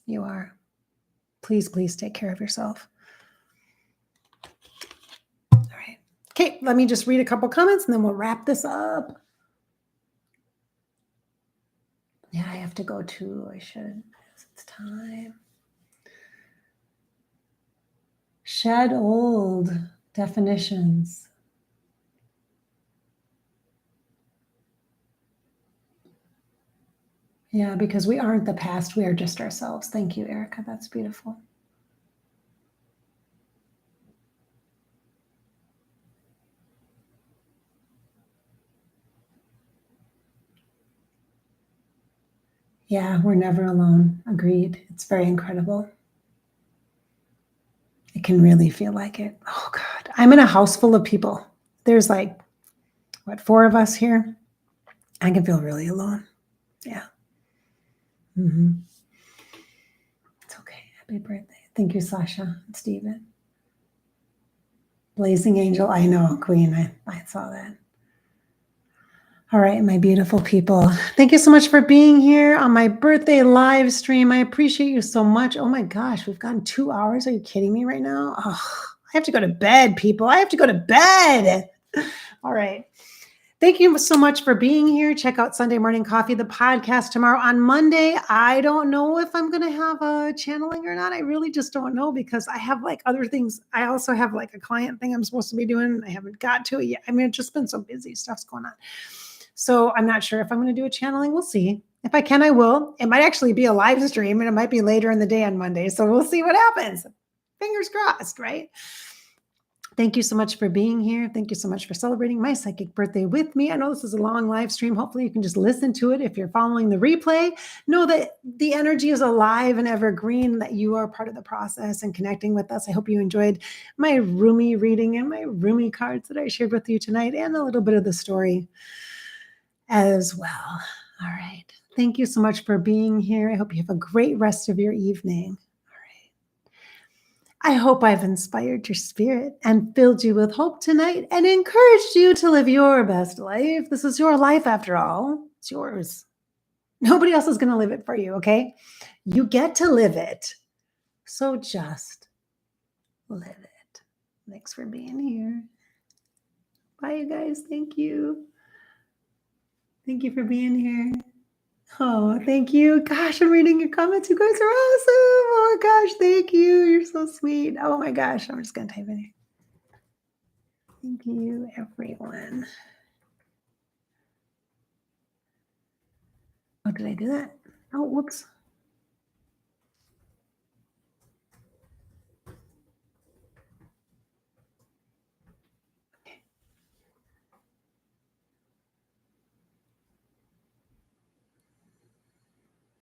You are. Please, please take care of yourself. All right. Okay, let me just read a couple comments and then we'll wrap this up. Yeah, I have to go too. I should. It's time. Shed old definitions. Yeah, because we aren't the past. We are just ourselves. Thank you, Erica. That's beautiful. Yeah, we're never alone. Agreed. It's very incredible. It can really feel like it. Oh, God. I'm in a house full of people. There's 4 of us here? I can feel really alone. Yeah. Mm-hmm. It's okay. Happy birthday. Thank you, Sasha and Stephen. Blazing Angel. I know, Queen. I saw that. All right, my beautiful people. Thank you so much for being here on my birthday live stream. I appreciate you so much. Oh my gosh, we've gotten 2 hours. Are you kidding me right now? Oh, I have to go to bed, people. I have to go to bed. All right. Thank you so much for being here. Check out Sunday Morning Coffee, the podcast tomorrow. On Monday, I don't know if I'm going to have a channeling or not. I really just don't know because I have other things. I also have a client thing I'm supposed to be doing. I haven't got to it yet. I mean, it's just been so busy. Stuff's going on. So I'm not sure if I'm going to do a channeling. We'll see. If I can, I will. It might actually be a live stream and it might be later in the day on Monday. So we'll see what happens. Fingers crossed, right? Thank you so much for being here. Thank you so much for celebrating my psychic birthday with me. I know this is a long live stream. Hopefully you can just listen to it. If you're following the replay, know that the energy is alive and evergreen, that you are part of the process and connecting with us. I hope you enjoyed my roomy reading and my roomy cards that I shared with you tonight and a little bit of the story as well. All right. Thank you so much for being here. I hope you have a great rest of your evening. I hope I've inspired your spirit and filled you with hope tonight and encouraged you to live your best life. This is your life after all. It's yours. Nobody else is going to live it for you, okay? You get to live it. So just live it. Thanks for being here. Bye, you guys. Thank you. Thank you for being here. Oh, thank you. Gosh, I'm reading your comments. You guys are awesome. Oh my gosh, thank you. You're so sweet. Oh my gosh, I'm just going to type in here. Thank you, everyone. Oh, did I do that? Oh, whoops.